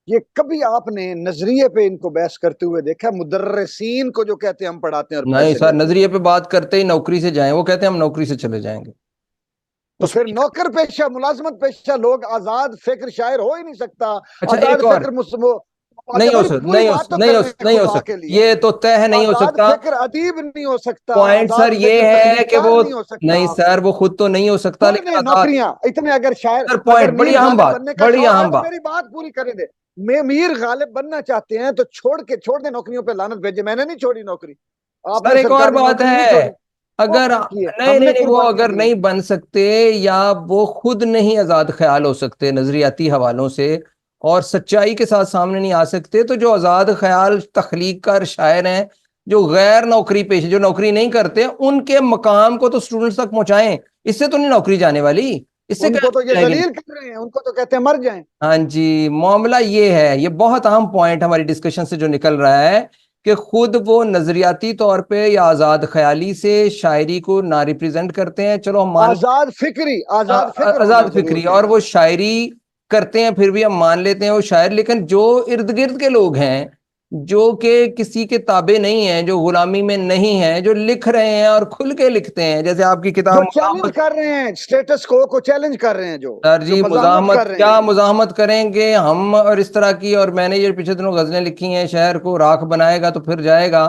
Speaker 2: ये कभी आपने नजरिए पे इनको बहस करते हुए देखा? मुदर्रिसीन को जो कहते हैं हम पढ़ाते हैं और
Speaker 1: नहीं
Speaker 2: पैसे
Speaker 1: सर,
Speaker 2: लेते हैं,
Speaker 1: नजरिए पे बात करते ही नौकरी से जाएं, वो कहते हैं हम नौकरी से चले जाएंगे।
Speaker 2: तो फिर
Speaker 1: उसमें
Speaker 2: नौकर पेशा मुलाजमत पेशा लोग आजाद फिक्र शायर हो ही नहीं सकता।
Speaker 1: अच्छा,
Speaker 2: आजाद
Speaker 1: एक और,
Speaker 2: फिक्र अच्छा
Speaker 1: नहीं हो
Speaker 2: मेरी
Speaker 1: सकता,
Speaker 2: पूरी बात तो करने
Speaker 1: नहीं हो
Speaker 2: खुदा
Speaker 1: सकता,
Speaker 2: के लिए।
Speaker 1: ये तो तय है, नहीं हो
Speaker 2: आजाद
Speaker 1: सकता।
Speaker 2: फिक्र अदीब नहीं हो सकता,
Speaker 1: पॉइंट सर
Speaker 2: आजाद
Speaker 1: ये
Speaker 2: फिक्र
Speaker 1: है कि
Speaker 2: तकलीफकार
Speaker 1: वो,
Speaker 2: नहीं हो सकता।
Speaker 1: नहीं सर वो खुद तो नहीं हो सकता,
Speaker 2: कोई
Speaker 1: लेकिन
Speaker 2: नहीं
Speaker 1: आजाद,
Speaker 2: नौकरियां इतने, अगर शायर,
Speaker 1: सर
Speaker 2: अगर
Speaker 1: पॉइंट, बड़ी
Speaker 2: मीर
Speaker 1: अहम
Speaker 2: गालिब
Speaker 1: बात,
Speaker 2: बनने का
Speaker 1: बड़ी
Speaker 2: शौक है
Speaker 1: अहम
Speaker 2: तो
Speaker 1: बात।
Speaker 2: मेरी बात पूरी करे दे। मैं मीर गालिब बनना चाहते हैं तो छोड़ दे नौकरियों पे लानत भेजे। मैंने नहीं छोड़ी नौकरी,
Speaker 1: सर
Speaker 2: आपने
Speaker 1: एक और
Speaker 2: सरकारी
Speaker 1: बात
Speaker 2: नौकरी नहीं
Speaker 1: है,
Speaker 2: छोड़ी,
Speaker 1: अगर
Speaker 2: कुर्बानी की है,
Speaker 1: नहीं नहीं
Speaker 2: हमने
Speaker 1: नहीं, वो
Speaker 2: कुर्बानी
Speaker 1: अगर
Speaker 2: की है।
Speaker 1: नहीं बन सकते, या वो खुद नहीं आजाद ख्याल हो सकते नजरियाती हवालों से, और सच्चाई के साथ सामने नहीं आ सकते, तो जो आजाद ख्याल तख्लीकार शायर हैं, जो गैर नौकरी पेशे, जो नौकरी नहीं करते, उनके मकाम को तो स्टूडेंट्स तक पहुंचाएं। इससे तो नहीं नौकरी जाने वाली, इससे क्या
Speaker 2: उनको तो ये
Speaker 1: जाएगी?
Speaker 2: जलील कर रहे हैं, उनको तो कहते हैं मर जाएं।
Speaker 1: हाँ जी, मामला ये है, ये बहुत अहम पॉइंट हमारी डिस्कशन से जो निकल रहा है, कि खुद वो नजरियाती तौर पे या आजाद ख्याली से शायरी को ना रिप्रेजेंट करते हैं, चलो हम मान,
Speaker 2: आजाद फिक्र होना
Speaker 1: आजाद फिक्री,
Speaker 2: जरूरी है।
Speaker 1: और वो शायरी करते हैं, फिर भी हम मान लेते हैं वो शायर, लेकिन जो इर्द गिर्द के लोग हैं, जो कि किसी के ताबे नहीं हैं, जो गुलामी में नहीं हैं, जो लिख रहे हैं और खुल के लिखते हैं, जैसे आपकी
Speaker 2: जो
Speaker 1: किताब
Speaker 2: चैलेंज
Speaker 1: मुजाहमत,
Speaker 2: कर रहे हैं, स्टेटस को चैलेंज कर रहे हैं, जो
Speaker 1: सर
Speaker 2: जो
Speaker 1: जी
Speaker 2: मजामत
Speaker 1: मुजाहमत
Speaker 2: कर रहे
Speaker 1: क्या,
Speaker 2: हैं।
Speaker 1: मुजाहमत करेंगे हम और इस तरह की, और मैंने ये पिछले दिनों गजलें लिखी हैं, शहर को राख बनाएगा तो फिर जाएगा,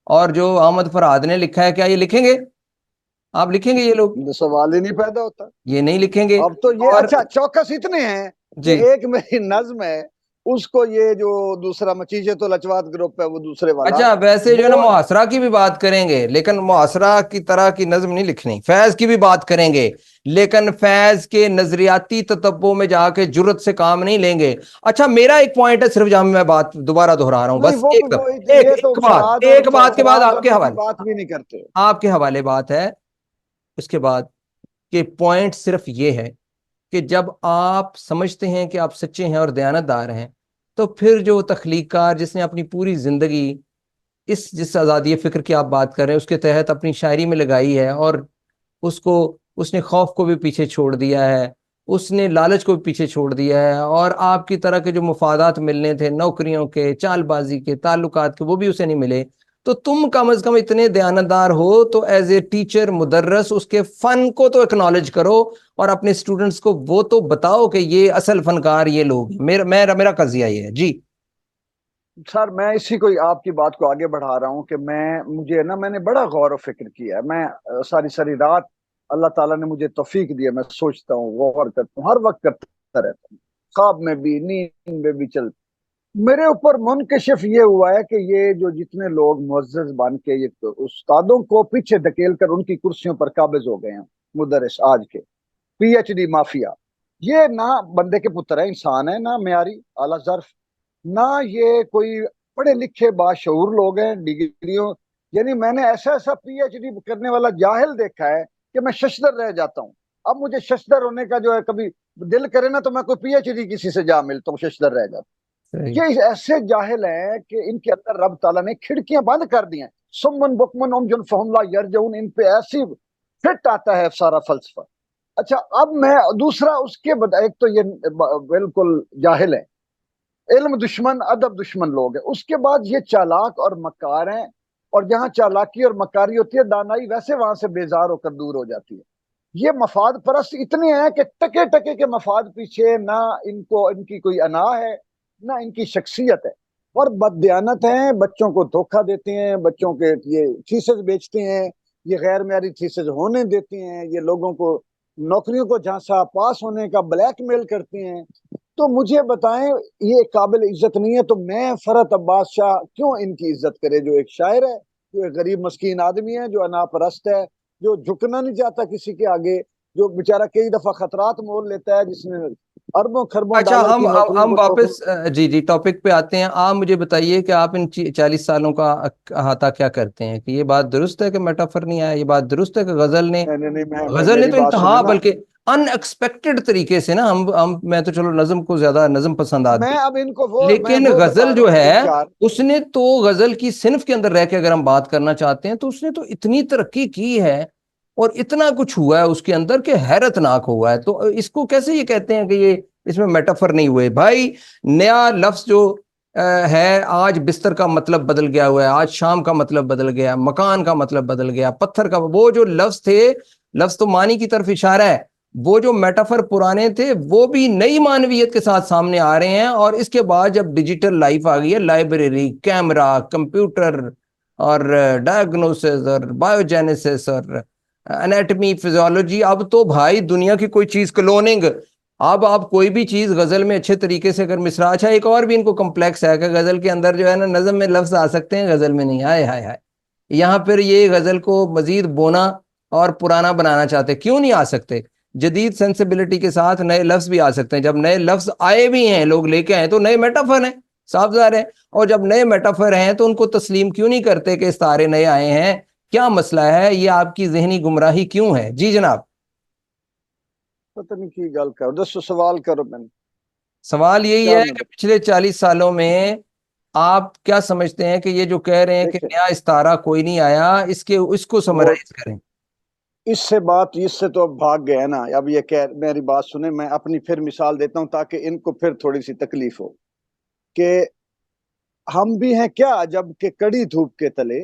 Speaker 1: और जो अहमद फरहाद ने लिखा है, क्या ये लिखेंगे? आप लिखेंगे ये लोग?
Speaker 2: तो सवाल ही नहीं पैदा होता।
Speaker 1: ये नहीं लिखेंगे।
Speaker 2: अब तो ये
Speaker 1: और
Speaker 2: अच्छा चौकस इतने हैं कि
Speaker 1: जी,
Speaker 2: एक मेरी नज्म है, उसको ये जो दूसरा मचीजे तो लचवात ग्रुप है वो दूसरे वाला,
Speaker 1: अच्छा वैसे जो है
Speaker 2: वो
Speaker 1: ना, मुहासरा की भी बात करेंगे, लेकिन मुहासरा की तरह की नज्म नहीं लिखनी, फैज की भी बात करेंगे, लेकिन फैज के नजरियाती तत्वों में जाके जुर्रत से काम नहीं लेंगे। अच्छा मेरा एक पॉइंट है, सिर्फ जहां मैं बात दोबारा दोहरा रहा हूं,
Speaker 2: नहीं,
Speaker 1: बस
Speaker 2: वो
Speaker 1: एक,
Speaker 2: ये तो फराद और
Speaker 1: एक बात के बाद
Speaker 2: फराज और
Speaker 1: आपके
Speaker 2: उसकी
Speaker 1: हवाले,
Speaker 2: बात भी नहीं करते।
Speaker 1: बात है उसके बाद, कि पॉइंट सिर्फ ये है कि जब आप समझते हैं कि आप सच्चे हैं और दयानतदार हैं, तो फिर जो तख्लीकार जिसने अपनी पूरी जिंदगी इस जिस आज़ादी फिक्र की आप बात कर रहे हैं उसके तहत अपनी शायरी में लगाई है, और उसको, उसने खौफ को भी पीछे छोड़ दिया है, उसने लालच को भी पीछे छोड़ दिया है, और आपकी तरह के जो मुफादात मिलने थे, नौकरियों के, चालबाजी के, ताल्लुकात के, वो भी उसे नहीं मिले। तो तुम कम अज कम इतने दयानतदार हो तो एज ए टीचर मुदर्रस उसके फन को तो एक्नॉलेज करो, और अपने स्टूडेंट्स को वो तो बताओ कि ये असल फनकार ये लोग हैं। मेरा कजिया ये है जी।
Speaker 2: सर मैं इसी को आपकी बात को आगे बढ़ा रहा हूँ कि मैंने बड़ा गौर व फिक्र किया है। मैं सारी सारी रात अल्लाह ताला ने मुझे तौफीक दी है, मैं सोचता हूँ, गौर करता हूँ, हर वक्त करता रहता हूँ, ख्वाब में भी नींद में भी चल। मेरे ऊपर मुनकशिफ ये हुआ है कि ये जो जितने लोग मुअज्जज बन के ये उस्तादों को पीछे धकेल कर उनकी कुर्सियों पर काबिज हो गए हैं, मुदरस आज के पीएचडी माफिया, ये ना बंदे के पुत्र है, इंसान है, ना म्यारी आला जर्फ, ना ये कोई पढ़े लिखे बाशऊर लोग हैं डिग्रियों। यानी मैंने ऐसा ऐसा पीएचडी करने वाला जाहिल देखा है कि मैं शशदर रह जाता हूँ। अब मुझे शशदर होने का जो है, कभी दिल करे ना तो मैं कोई पीएचडी किसी से जा मिलता हूँ, शशदर रह जाता हूँ।
Speaker 1: सही।
Speaker 2: ये ऐसे जाहिल हैं कि इनके अंदर रब ताला ने खिड़कियां बंद कर दी हैं। सुमन बुकमन उमजुन फहुम ला यरजऊन, इन पे ऐसी फिट आता है सारा फलसफा। अच्छा, अब मैं दूसरा उसके एक तो ये बिल्कुल जाहिल है, इल्म दुश्मन अदब दुश्मन लोग हैं। उसके बाद ये चालाक और मक्कार हैं, और जहां चालाकी और मक्कारी होती है, दानाई वैसे वहां से बेजार होकर दूर हो जाती है। ये मफाद परस्त इतने हैं कि टके टके के मफाद पीछे ना इनको इनकी कोई अना है, ना इनकी शख्सियत है, और बददियानत हैं, बच्चों को धोखा देते हैं, बच्चों के ये थीसिस बेचते हैं, ये गैर म्यारी थीसिस होने देते हैं, ये लोगों को नौकरियों को झांसा पास होने का ब्लैकमेल करते हैं। तो मुझे बताएं, ये काबिल इज्जत नहीं है, तो मैं फरहत अब्बास शाह क्यों इनकी इज्जत करे, जो एक शायर है, जो एक गरीब मस्कीन आदमी है, जो अना परस्त है, जो झुकना नहीं चाहता किसी के आगे, जो बेचारा कई दफा खतरात मोल लेता है, जिसने अरबों खरबों
Speaker 1: अच्छा,
Speaker 2: डॉलर की नौकरियों
Speaker 1: हम
Speaker 2: को
Speaker 1: वापस जी जी टॉपिक पे आते हैं। आप मुझे बताइए कि आप इन 40 सालों का अहाता क्या करते हैं, कि ये बात दुरुस्त है कि मेटाफर नहीं आया, ये बात दुरुस्त है कि
Speaker 2: नहीं नहीं नहीं,
Speaker 1: गजल ने
Speaker 2: मेरी
Speaker 1: तो
Speaker 2: बात सुने
Speaker 1: इंतहा,
Speaker 2: ना।
Speaker 1: बल्कि अनएक्सपेक्टेड तरीके से ना, हम मैं तो चलो नज्म को ज्यादा नज्म पसंद
Speaker 2: मैं
Speaker 1: आती,
Speaker 2: अब इनको मैं
Speaker 1: लेकिन
Speaker 2: वो बता
Speaker 1: गजल
Speaker 2: रहा
Speaker 1: जो
Speaker 2: हूँ एक
Speaker 1: है
Speaker 2: चार।
Speaker 1: उसने तो गजल की सिन्फ के अंदर रह के अगर हम बात करना चाहते हैं तो उसने तो इतनी तरक्की की है और इतना कुछ हुआ है उसके अंदर कि हैरतनाक हुआ है। तो इसको कैसे ये कहते हैं कि ये इसमें मेटाफर नहीं हुए भाई। नया लफ्ज जो है, आज बिस्तर का मतलब बदल गया हुआ है, आज शाम का मतलब बदल गया, मकान का मतलब बदल गया, पत्थर का, वो जो लफ्ज थे, लफ्ज तो मानी की तरफ इशारा है, वो जो मेटाफर पुराने थे वो भी नई मानवियत के साथ सामने आ रहे हैं। और इसके बाद जब डिजिटल लाइफ आ गई है, लाइब्रेरी, कैमरा, कंप्यूटर और डायग्नोसिस और बायोजेनेसिस और एनाटमी, फिजियोलॉजी, अब तो भाई दुनिया की कोई चीज, क्लोनिंग, अब आप कोई भी चीज गजल में अच्छे तरीके से अगर मिसरा, अच्छा एक और भी इनको कॉम्प्लेक्स है कि गजल के अंदर जो है ना, नज़म में लफ्ज आ सकते हैं, गजल में नहीं आए, हाय हाय। यहाँ फिर ये गजल को मजीद बोना और पुराना बनाना चाहते, क्यों नहीं आ सकते? जदीद सेंसिबिलिटी के साथ नए लफ्ज भी आ सकते हैं। जब नए लफ्ज आए भी हैं, लोग लेके आए, तो नए मेटाफर हैं, साफ ज़ाहिर है। और जब नए मेटाफर हैं तो उनको तस्लीम क्यों नहीं करते कि इस्तारे नए आए हैं? क्या मसला है? ये आपकी जहनी गुमराही क्यों है? जी जनाब।
Speaker 2: पता नहीं की गल करो, दसो सवाल करो मैंने,
Speaker 1: सवाल यही
Speaker 2: क्या
Speaker 1: है
Speaker 2: मैं
Speaker 1: कि
Speaker 2: बताऊं।
Speaker 1: पिछले 40 सालों में आप क्या समझते हैं कि ये जो कह रहे हैं कि
Speaker 2: देखिए,
Speaker 1: नया इस्तारा कोई नहीं आया, इसके इसको
Speaker 2: वो
Speaker 1: समराइज करें।
Speaker 2: इससे तो अब भाग गए ना। अब ये कह, मेरी बात सुने, मैं अपनी फिर मिसाल देता हूँ ताकि इनको फिर थोड़ी सी तकलीफ हो कि हम भी हैं क्या जब के कड़ी धूप के तले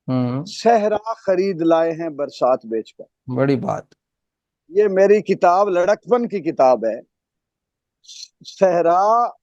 Speaker 1: हम्म।
Speaker 2: सहरा खरीद लाए हैं बरसात बेचकर।
Speaker 1: बड़ी बात।
Speaker 2: ये मेरी किताब लड़कपन की किताब है। सहरा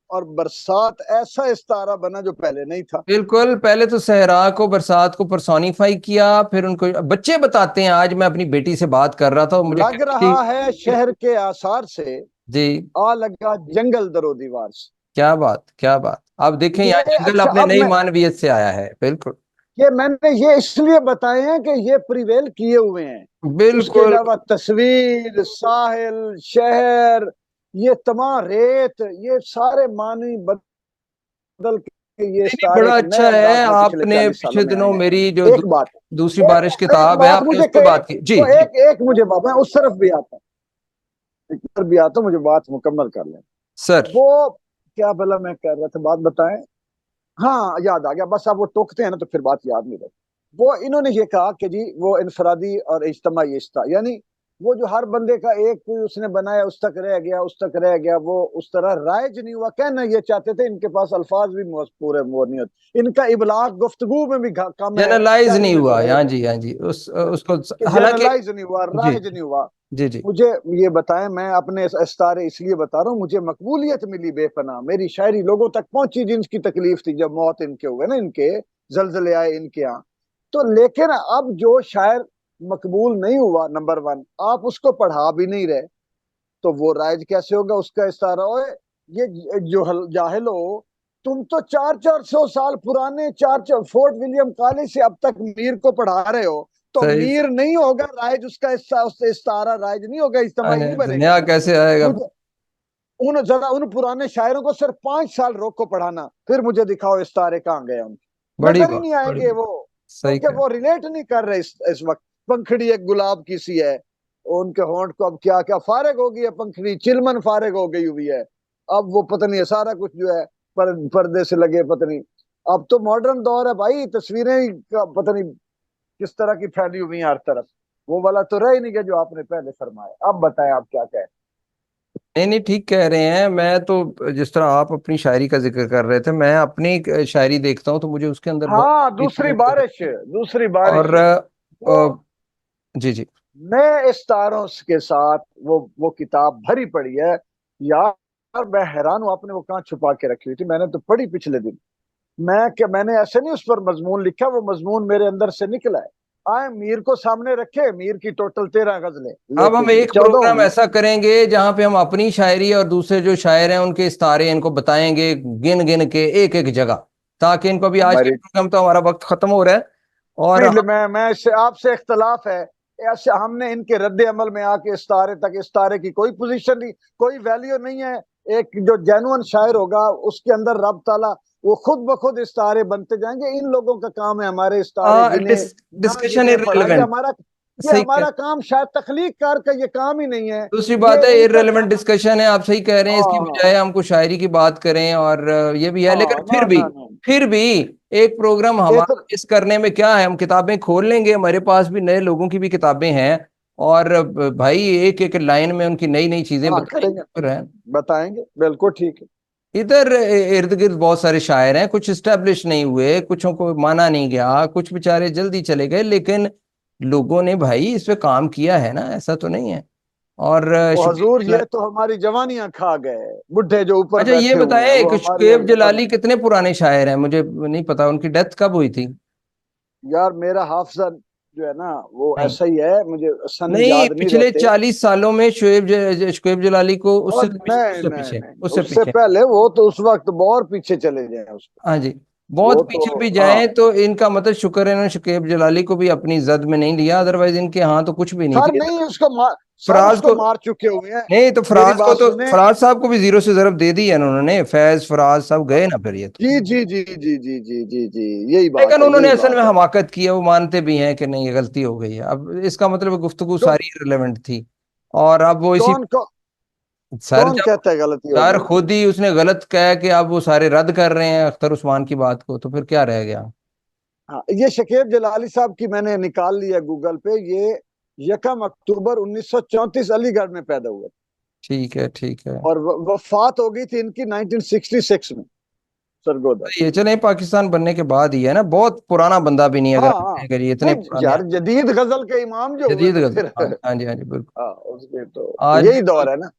Speaker 2: और बरसात ऐसा इस्तारा बना जो पहले नहीं था।
Speaker 1: बिल्कुल, पहले तो सहरा को, बरसात को पर्सोनिफाई किया, फिर उनको बच्चे बताते हैं। आज मैं अपनी बेटी से बात कर रहा था, मुझे कह
Speaker 2: लग
Speaker 1: रही
Speaker 2: रहा
Speaker 1: थी
Speaker 2: है शहर के आसार से,
Speaker 1: जी,
Speaker 2: आ लगा जंगल दरो दीवार से।
Speaker 1: क्या बात, क्या बात। आप देखें यहाँ
Speaker 2: ये
Speaker 1: जंगल
Speaker 2: अच्छा,
Speaker 1: अपने
Speaker 2: अब
Speaker 1: नई
Speaker 2: मैं
Speaker 1: मानवियत से आया है, बिल्कुल।
Speaker 2: ये मैंने ये इसलिए बताए हैं कि ये प्रिवेल किए हुए हैं। उसके
Speaker 1: बिल्कुल।
Speaker 2: अलावा तस्वीर, साहिल, शहर, ये तमाम रेत, ये सारे मानी बदल के ये
Speaker 1: नहीं नहीं,
Speaker 2: सारे
Speaker 1: बड़ा
Speaker 2: एक नए
Speaker 1: अच्छा है,
Speaker 2: अंदाज में पिछले
Speaker 1: आपने
Speaker 2: 40 सालों
Speaker 1: पिछले
Speaker 2: में आए
Speaker 1: दिनों
Speaker 2: हैं।
Speaker 1: मेरी जो
Speaker 2: एक बात,
Speaker 1: दूसरी बारिश
Speaker 2: एक एक
Speaker 1: किताब है,
Speaker 2: बात
Speaker 1: आपने
Speaker 2: मुझे
Speaker 1: उस पर
Speaker 2: कहे,
Speaker 1: बात की जी
Speaker 2: वो
Speaker 1: जी।
Speaker 2: एक एक मुझे बात, मैं उस तरफ भी आता हूँ, एक तरफ भी आता हूँ, मुझे बात मुकम्मल कर लें।
Speaker 1: सर।
Speaker 2: वो क्या भला मैं कर रहा था, बात बताएं। हाँ, याद आ गया, बस आप वो टोकते हैं ना तो फिर बात याद नहीं रहती। वो इन्होंने ये कहा कि जी वो इनफरादी और इज्तमाही इश्ता, यानी वो जो हर बंदे का एक कोई उसने बनाया, उस तक रह गया, उस तक रह गया, वो उस तरह राइज नहीं हुआ। कहना ये चाहते थे, इनके पास अल्फाज भी पूरे वो नहीं होते, इनका इबलाग गुफ्तगू में भी कम है,
Speaker 1: जनरलाइज नहीं
Speaker 2: कहने में
Speaker 1: हुआ, हाँ
Speaker 2: ढेर है,
Speaker 1: जी, हाँ जी, उस उसको,
Speaker 2: कि
Speaker 1: हालांकि
Speaker 2: जनरलाइज नहीं हुआ,
Speaker 1: जी
Speaker 2: राइज नहीं हुआ।
Speaker 1: जी जी।
Speaker 2: मुझे ये बताएं, मैं अपने इस्तारे इसलिए बता रहा हूँ, मुझे मकबूलियत मिली बेपनाह, मेरी शायरी लोगों तक पहुंची जिनकी तकलीफ थी जब मौत इनके हुए ना, इनके जलजले आए इनके यहाँ। तो लेकिन अब जो शायर मकबूल नहीं हुआ, नंबर वन, आप उसको पढ़ा भी नहीं रहे, तो वो राइज कैसे होगा उसका इस्तारा? ओए, ये जो जाहिल हो, तुम तो 400 400 साल पुराने चार चार फोर्ट विलियम कॉलेज से अब तक मीर को पढ़ा रहे हो, तो
Speaker 1: सही
Speaker 2: मीर नहीं होगा राइज उसका, उससे इस्तारा राइज नहीं होगा, इज्तिमाई नहीं
Speaker 1: तो
Speaker 2: बनेगा।
Speaker 1: नया कैसे आएगा?
Speaker 2: मुझे उन जरा उन पुराने शायरों को सिर्फ 5 साल रोक को पढ़ाना, फिर मुझे दिखाओ इस्तारे कहाँ गए उनके,
Speaker 1: बड़ी
Speaker 2: नजर ही
Speaker 1: बात,
Speaker 2: नहीं
Speaker 1: बड़ी
Speaker 2: आएंगे
Speaker 1: बात।
Speaker 2: वो,
Speaker 1: सही
Speaker 2: क्योंकि
Speaker 1: कह।
Speaker 2: वो रिलेट नहीं कर रहे इस वक्त। पंखड़ी एक गुलाब की सी है, उनके होंठ को अब क्या क्या फारिग हो गई है, पंखड़ी चिलमन फारिग हो गई हुई है। अब वो पता नहीं है सारा कुछ जो है पर्दे से लगे, पता नहीं। अब तो मॉडर्न दौर है भाई, तस्वीरें ही पता नहीं किस तरह की फैली हुई हैं हर तरफ। वो वाला तो रह ही नहीं गया जो आपने पहले फरमाया। अब बताएं आप क्या कहें।
Speaker 1: नहीं नहीं, ठीक कह रहे हैं। मैं तो जिस तरह आप अपनी शायरी का जिक्र कर रहे थे, मैं अपनी एक शायरी देखता हूँ तो मुझे उसके अंदर बहुत
Speaker 2: हाँ,
Speaker 1: सी
Speaker 2: दूसरी
Speaker 1: चीजें नजर
Speaker 2: बारिश,
Speaker 1: आती हैं।
Speaker 2: दूसरी बारिश।
Speaker 1: और
Speaker 2: वो
Speaker 1: जी जी।
Speaker 2: नए सितारों के साथ वो किताब भरी पड़ी है यार। मैं हैरान हूं, आपने वो कहाँ छुपा के रखी हुई थी? मैंने तो पढ़ी पिछले दिन। मैंने ऐसे नहीं उस पर मजमून लिखा, वो मजमून मेरे अंदर से निकला है। आए मीर को सामने रखे, मीर की टोटल 13 गजलें
Speaker 1: अब
Speaker 2: लेके
Speaker 1: हम
Speaker 2: जी,
Speaker 1: एक
Speaker 2: 14
Speaker 1: प्रोग्राम
Speaker 2: होंगी।
Speaker 1: ऐसा करेंगे जहां पे हम अपनी शायरी और दूसरे जो शायर हैं उनके इस्तारे इनको बताएंगे, गिन गिन के एक एक जगह, ताकि इनको भी। आज के
Speaker 2: हमारी
Speaker 1: प्रोग्राम तो हमारा वक्त खत्म हो रहा है और
Speaker 2: नहीं, मैं इससे आपसे इख्तलाफ है। ऐसे हमने इनके रद्द अमल में आके इस्तारे तक, इस्तारे की कोई पोजीशन नहीं, कोई वैल्यू नहीं है। एक जो जेनुअन शायर होगा उसके अंदर रब ताला वो खुद ब खुद इस्तारे बनते जाएंगे। इन लोगों का काम है हमारे इस्तारे गिने ना
Speaker 1: डिस्कशन
Speaker 2: गिने पढ़ा।
Speaker 1: इररिलेवेंट।
Speaker 2: ये
Speaker 1: सही कह,
Speaker 2: हमारा काम, शायद तख्लीक कार का ये काम ही नहीं है।
Speaker 1: दूसरी
Speaker 2: ये
Speaker 1: बात है
Speaker 2: इनका
Speaker 1: इररिलेवेंट
Speaker 2: काम।
Speaker 1: डिस्कशन है। आप सही कह रहे हैं, इसकी
Speaker 2: हाँ
Speaker 1: बजाय हमको शायरी की बात करें। और ये भी है, लेकिन
Speaker 2: हाँ, ना ना ना।
Speaker 1: फिर भी एक प्रोग्राम
Speaker 2: एक
Speaker 1: हमारा इस करने में क्या है, हम किताबें खोल लेंगे, हमारे पास भी नए लोगों की भी किताबें हैं। और भाई एक एक लाइन में उनकी नई नई चीजें
Speaker 2: हाँ
Speaker 1: बताएंगे
Speaker 2: करेंगे,
Speaker 1: फिर है।
Speaker 2: बताएंगे, बिल्कुल ठीक है।
Speaker 1: इधर इर्द गिर्द बहुत सारे शायर हैं, कुछ स्टेब्लिश नहीं हुए, कुछों को माना नहीं गया, कुछ बेचारे जल्दी चले गए, लेकिन लोगों ने भाई इस पे काम किया है ना, ऐसा तो नहीं है। और
Speaker 2: वो हजूर,
Speaker 1: शुक्रिया।
Speaker 2: ये तो हमारी जवानियां खा गए, बुढ़े जो ऊपर
Speaker 1: अच्छा ये
Speaker 2: बैठे हुए हैं
Speaker 1: बताएं
Speaker 2: वो
Speaker 1: कि
Speaker 2: हमारी
Speaker 1: शुएब
Speaker 2: बना।
Speaker 1: जलाली कितने पुराने शायर हैं? मुझे नहीं पता उनकी डेथ कब हुई थी।
Speaker 2: यार मेरा हाफजा जो है ना वो
Speaker 1: नहीं
Speaker 2: ऐसा ही है, मुझे सन
Speaker 1: नहीं,
Speaker 2: याद नहीं
Speaker 1: पिछले
Speaker 2: रहते।
Speaker 1: 40 सालों में शुएब जलाली को
Speaker 2: और
Speaker 1: उससे
Speaker 2: नहीं
Speaker 1: उससे
Speaker 2: नहीं
Speaker 1: पीछे,
Speaker 2: नहीं,
Speaker 1: उससे
Speaker 2: उससे
Speaker 1: पीछे।
Speaker 2: पहले वो तो उस वक्त बहुत पीछे चले जाए उसको।
Speaker 1: हाँ जी। बहुत
Speaker 2: वो तो
Speaker 1: पीछे भी
Speaker 2: हाँ।
Speaker 1: जाएं तो इनका मतलब शुक्र है इन्होंने शुएब जलाली को भी अपनी जद में नहीं लिया, अदरवाइज इनके यहाँ तो कुछ भी नहीं
Speaker 2: सर
Speaker 1: थी।
Speaker 2: नहीं, उसको मार, सर
Speaker 1: फराज
Speaker 2: उसको
Speaker 1: को,
Speaker 2: मार चुके हुए हैं।
Speaker 1: नहीं तो
Speaker 2: मेरी
Speaker 1: फराज को
Speaker 2: बात
Speaker 1: तो,
Speaker 2: सुने।
Speaker 1: फराज साहब को भी जीरो से जरब दे दी है उन्होंने, फैज फराज सब गए ना फिर ये तो।
Speaker 2: जी जी जी जी जी जी जी जी, यही बात
Speaker 1: लेकिन
Speaker 2: है,
Speaker 1: उन्होंने
Speaker 2: यही
Speaker 1: असल में
Speaker 2: बात है।
Speaker 1: हमाकत की है, वो मानते भी हैं कि नहीं ये गलती हो गई है। अब इसका मतलब गुफ्तगू
Speaker 2: तो
Speaker 1: सारी रिलेवेंट थी। और अब वो इसी,
Speaker 2: कौन
Speaker 1: सर
Speaker 2: कौन
Speaker 1: जब,
Speaker 2: कहता है गलती हो
Speaker 1: सर
Speaker 2: गई?
Speaker 1: खुद ही उसने गलत कहा कि अब वो सारे रद्द कर रहे हैं अख्तर उस्मान की बात को, तो फिर क्या रह गया।
Speaker 2: हाँ, ये शकीब जलाली साहब की मैंने निकाल लिया गूगल पे। ये 1 अक्टूबर 1934 अलीगढ़ में पैदा हुए
Speaker 1: ठीक है ठीक है।
Speaker 2: और वफात हो गई थी इनकी 1966 में, सरगोदा।
Speaker 1: तो ये चले पाकिस्तान बनने के बाद ही है ना, बहुत पुराना बंदा भी नहीं
Speaker 2: हाँ
Speaker 1: अगर
Speaker 2: हाँ।
Speaker 1: अगर ये इतने
Speaker 2: नहीं
Speaker 1: पुराने।
Speaker 2: यार, जदीद गजल के इमाम जो हुए
Speaker 1: जदीद
Speaker 2: तो
Speaker 1: गजल,
Speaker 2: फिर
Speaker 1: हाँ हाँ जी हाँ जी बिल्कुल।
Speaker 2: हाँ, उसके तो
Speaker 1: आज
Speaker 2: यही दौर है ना।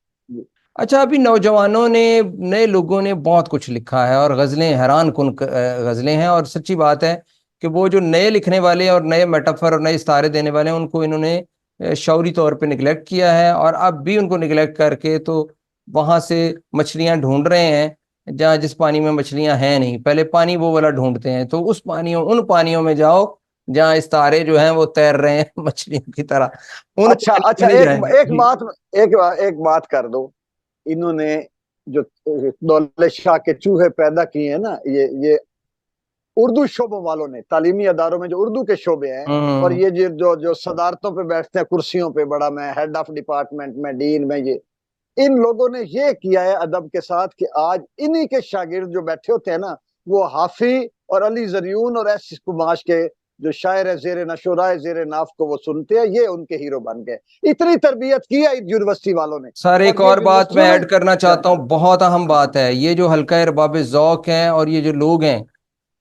Speaker 1: अच्छा, अभी नौजवानों ने, नए लोगों ने बहुत कुछ लिखा है और गजलें हैरान कुन गजलें हैं। और सच्ची बात है कि वो जो नए लिखने वाले और नए मेटाफर और नए इस्तारे देने वाले हैं उनको इन्होंने शौरी तौर पे निगलेक्ट किया है। और अब भी उनको निगलेक्ट करके तो वहां से मछलियां ढूंढ रहे हैं जहाँ, जिस पानी में मछलियां हैं नहीं, पहले पानी वो वाला ढूंढते हैं। तो उस पानियों, उन पानियों में जाओ जहाँ इस्तारे जो हैं वो तैर रहे हैं मछलियों की तरह, उन
Speaker 2: अच्छा
Speaker 1: पानियों में
Speaker 2: अच्छा,
Speaker 1: नहीं
Speaker 2: एक
Speaker 1: जाएंगे
Speaker 2: एक
Speaker 1: जी।
Speaker 2: बात, एक बात कर दो। इन्होंने जो दौलत शाह के चूहे पैदा किए हैं ना, ये उर्दू शोबों वालों ने, तालीमी अदारों में जो उर्दू के शोबे हैं, और
Speaker 1: हम्म।
Speaker 2: ये जो जो सदारतों पे बैठते हैं कुर्सियों पे, बड़ा मैं हेड ऑफ डिपार्टमेंट में, डीन में, ये इन लोगों ने ये किया है अदब के साथ कि आज इन्हीं के शागिर्द जो बैठे होते हैं ना, वो हाफी और अली जरियून और एस कुमाश के जो शायर है जेर नशोराय जेर नाफ को वो सुनते हैं, ये उनके हीरो बन गए। इतनी तरबियत की है यूनिवर्सिटी वालों ने।
Speaker 1: सर
Speaker 2: और
Speaker 1: एक
Speaker 2: ये
Speaker 1: और बात मैं
Speaker 2: यूनिवर्सिटियों में
Speaker 1: ऐड करना चाहता हूँ, बहुत अहम बात है, ये जो हल्का रबाब ज़ौक़ है और ये जो लोग हैं,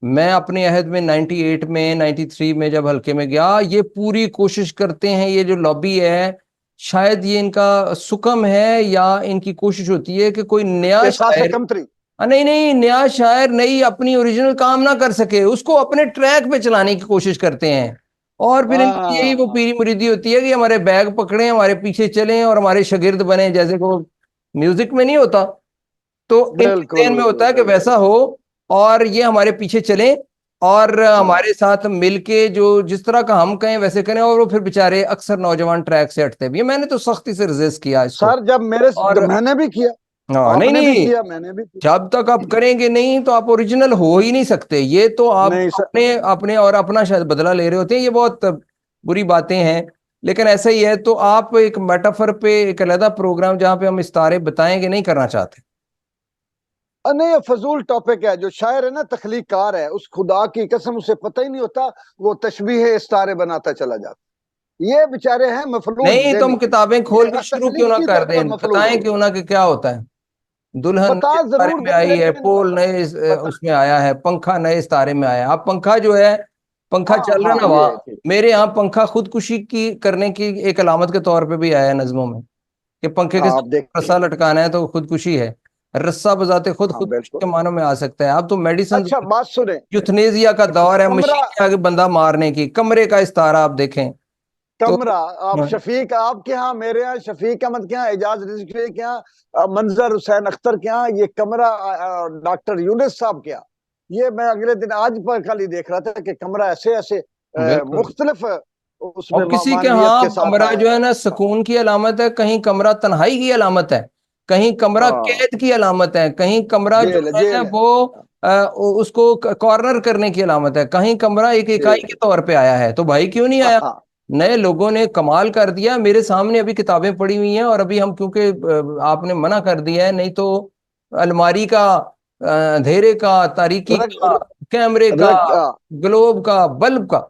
Speaker 1: मैं अपने अहद में 98 में 93 में जब हल्के में गया, ये पूरी कोशिश करते हैं, ये जो लॉबी है, शायद ये इनका सुकम है या इनकी कोशिश होती है कि कोई नया
Speaker 2: एहसास
Speaker 1: शायर,
Speaker 2: कमतरी।
Speaker 1: नहीं नहीं, नया शायर नई अपनी ओरिजिनल काम ना कर सके, उसको अपने ट्रैक पे चलाने की कोशिश करते हैं। और फिर इनकी यही वो
Speaker 2: हाँ,
Speaker 1: पीरी मुरीदी होती है कि हमारे बैग पकड़े, हमारे पीछे चलें और हमारे शागिर्द बने, जैसे को म्यूजिक में नहीं होता, तो इनके
Speaker 2: बिल्कुल
Speaker 1: ज़हन में होता है कि
Speaker 2: बिल्कुल।
Speaker 1: वैसा हो और ये हमारे पीछे चलें और
Speaker 2: हाँ
Speaker 1: हमारे साथ मिलके जो जिस तरह का हम कहें वैसे करें। और वो फिर बेचारे अक्सर नौजवान ट्रैक से हटते भी हैं। मैंने तो सख्ती से रिजेस्ट किया इसको।
Speaker 2: सर, जब
Speaker 1: और
Speaker 2: मैंने भी किया,
Speaker 1: हाँ, नहीं
Speaker 2: आपने भी
Speaker 1: नहीं,
Speaker 2: किया, मैंने भी
Speaker 1: जब तक आप
Speaker 2: किया।
Speaker 1: करेंगे नहीं तो आप ओरिजिनल हो ही नहीं सकते। ये तो आप
Speaker 2: नहीं सर।
Speaker 1: अपने अपने और अपना शायद बदला ले रहे होते हैं, ये बहुत बुरी बातें हैं, लेकिन ऐसा ही है। तो आप एक मेटाफर पे एक अलग प्रोग्राम जहाँ पे हम इस्तारे बताएंगे नहीं करना चाहते।
Speaker 2: नहीं, ये फजूल टॉपिक है। जो शायर है ना, तख्लीकार है, उस खुदा की कसम उसे पता ही नहीं होता, वो तशबीह इस्तारे बनाता चला जाता। ये बेचारे हैं मफलूज
Speaker 1: नहीं, तुम
Speaker 2: ज़हनी,
Speaker 1: किताबें खोल
Speaker 2: ये
Speaker 1: के शुरू क्यों ना
Speaker 2: तख्लीकी
Speaker 1: कर
Speaker 2: तौर पर
Speaker 1: दें,
Speaker 2: मफलूज हो
Speaker 1: बताएं
Speaker 2: गए।
Speaker 1: क्यों ना कि क्या होता है। दुल्हन
Speaker 2: बता
Speaker 1: नए सितारे
Speaker 2: जरूर
Speaker 1: में
Speaker 2: दें,
Speaker 1: आई है,
Speaker 2: लेकिन
Speaker 1: पोल नए
Speaker 2: बता।
Speaker 1: उसमें आया है, पंखा नए सितारे में आया है। अब पंखा जो है, पंखा
Speaker 2: हाँ
Speaker 1: चल रहा
Speaker 2: हाँ,
Speaker 1: है ना
Speaker 2: ये
Speaker 1: वहाँ,
Speaker 2: ठीक।
Speaker 1: मेरे यहाँ पंखा खुदकुशी की करने की एक अलामत के तौर पे भी आया है नज्मों में, कि पंखे के
Speaker 2: हाँ, आप
Speaker 1: साथ
Speaker 2: देखिए।
Speaker 1: रस्सा लटकाना है तो खुदकुशी है। रस्सा बजाते खुद
Speaker 2: हाँ,
Speaker 1: खुदकुशी
Speaker 2: बिल्कुल।
Speaker 1: के मानों में आ सकता है। अब तो मेडिसिन,
Speaker 2: अच्छा, बात सुने।
Speaker 1: यूथनेसिया का दौर है,
Speaker 2: कमरा,
Speaker 1: मशीन के आगे बंदा मारने की। कमरे का इस्तारा आप देखें तो
Speaker 2: कमरा। आप
Speaker 1: हाँ,
Speaker 2: शफीक, आपके यहाँ, मेरे यहाँ शफीक अहमद के यहाँ, एजाज रिजवी के यहाँ, मंजर हुसैन अख्तर के यहाँ, ये कमरा डॉक्टर यूनिस साहब के यहाँ। ये मैं अगले दिन, आज पर कल ही देख रहा था कि कमरा ऐसे ऐसे
Speaker 1: बिल्कुल।
Speaker 2: मुख्तलिफ उसमें
Speaker 1: और किसी के
Speaker 2: मानवियत
Speaker 1: यहाँ
Speaker 2: के साथ
Speaker 1: कमरा
Speaker 2: आए
Speaker 1: जो है
Speaker 2: हैं।
Speaker 1: ना सुकून की अलामत है, कहीं कमरा तन्हाई की अलामत है, कहीं कमरा
Speaker 2: हाँ,
Speaker 1: कैद की अलामत है, कहीं कमरा जो
Speaker 2: जेल
Speaker 1: है
Speaker 2: जेल है।
Speaker 1: वो उसको कॉर्नर करने की अलामत है, कहीं कमरा एक इकाई के
Speaker 2: जेल।
Speaker 1: तौर पे आया है। तो भाई क्यों नहीं आया?
Speaker 2: हाँ,
Speaker 1: नए लोगों ने कमाल कर दिया। मेरे सामने अभी किताबें पड़ी हुई हैं, और अभी हम क्योंकि आपने मना कर दिया है, नहीं तो अलमारी का, अंधेरे का, तारीकी
Speaker 2: रग,
Speaker 1: का, कैमरे का,
Speaker 2: रग,
Speaker 1: ग्लोब का, बल्ब का।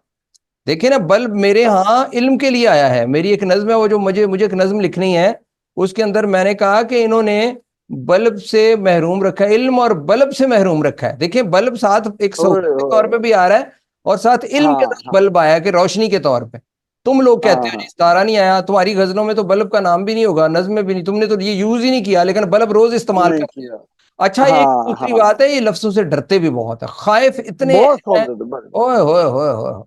Speaker 1: देखिए ना, बल्ब मेरे यहाँ इल्म के लिए आया है। मेरी एक नज्म है, वो जो मुझे मुझे एक नज्म लिखनी है, उसके अंदर मैंने कहा कि इन्होंने बल्ब से महरूम रखा है, इल्म और बल्ब से महरूम रखा है। देखिए, बल्ब साथ एक सहूलत
Speaker 2: ओए
Speaker 1: के
Speaker 2: ओए
Speaker 1: तौर पे
Speaker 2: ओए।
Speaker 1: भी आ रहा है, और साथ इल्म के
Speaker 2: हाँ
Speaker 1: साथ
Speaker 2: हाँ
Speaker 1: बल्ब आया कि रोशनी के तौर पे। तुम लोग कहते
Speaker 2: हाँ
Speaker 1: हो जी
Speaker 2: हाँ,
Speaker 1: सितारा नहीं आया, तुम्हारी गजलों में तो बल्ब का नाम भी नहीं होगा, नज्म में भी नहीं, तुमने तो ये यूज ही नहीं किया, लेकिन बल्ब रोज इस्तेमाल
Speaker 2: नहीं
Speaker 1: कर।
Speaker 2: किया।
Speaker 1: अच्छा, एक
Speaker 2: हाँ
Speaker 1: दूसरी
Speaker 2: हाँ,
Speaker 1: बात है, ये लफ्जों से डरते भी बहुत है, खाइफ इतने
Speaker 2: बहुत
Speaker 1: हैं।
Speaker 2: खौफजदा,
Speaker 1: ओए होए होए होए।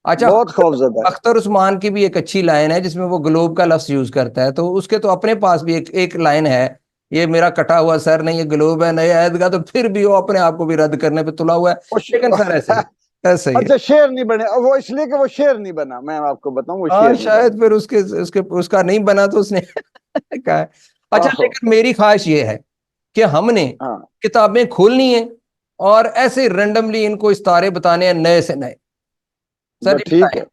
Speaker 1: अच्छा,
Speaker 2: बहुत खौफजदा है।
Speaker 1: अख्तर उस्मान की भी एक अच्छी लाइन है जिसमें वो ग्लोब का लफ्ज यूज करता है, तो उसके तो अपने पास भी एक एक लाइन है, ये मेरा कटा हुआ सर नहीं, ये ग्लोब है, नए अहद का। तो फिर भी वो अपने आप को भी रद्द करने पे तुला हुआ है।
Speaker 2: वो
Speaker 1: लेकिन सर ऐसे ही, ऐसे ही है।
Speaker 2: अच्छा, शेर नहीं बने वो, इसलिए कि वो शेर नहीं बना। मैं आपको बताऊं, वो
Speaker 1: हाँ,
Speaker 2: शेर नहीं बना।
Speaker 1: शायद फिर उसके उसके उसका नहीं बना तो उसने कहा है। अच्छा,
Speaker 2: आहो।
Speaker 1: लेकिन मेरी ख्वाहिश ये है कि हमने
Speaker 2: हाँ,
Speaker 1: किताबें खोलनी है, और ऐसे रेंडमली इनको इस्तारे बताने हैं नए से नए। सर
Speaker 2: बस
Speaker 1: ये
Speaker 2: ठीक
Speaker 1: बताएं,
Speaker 2: है।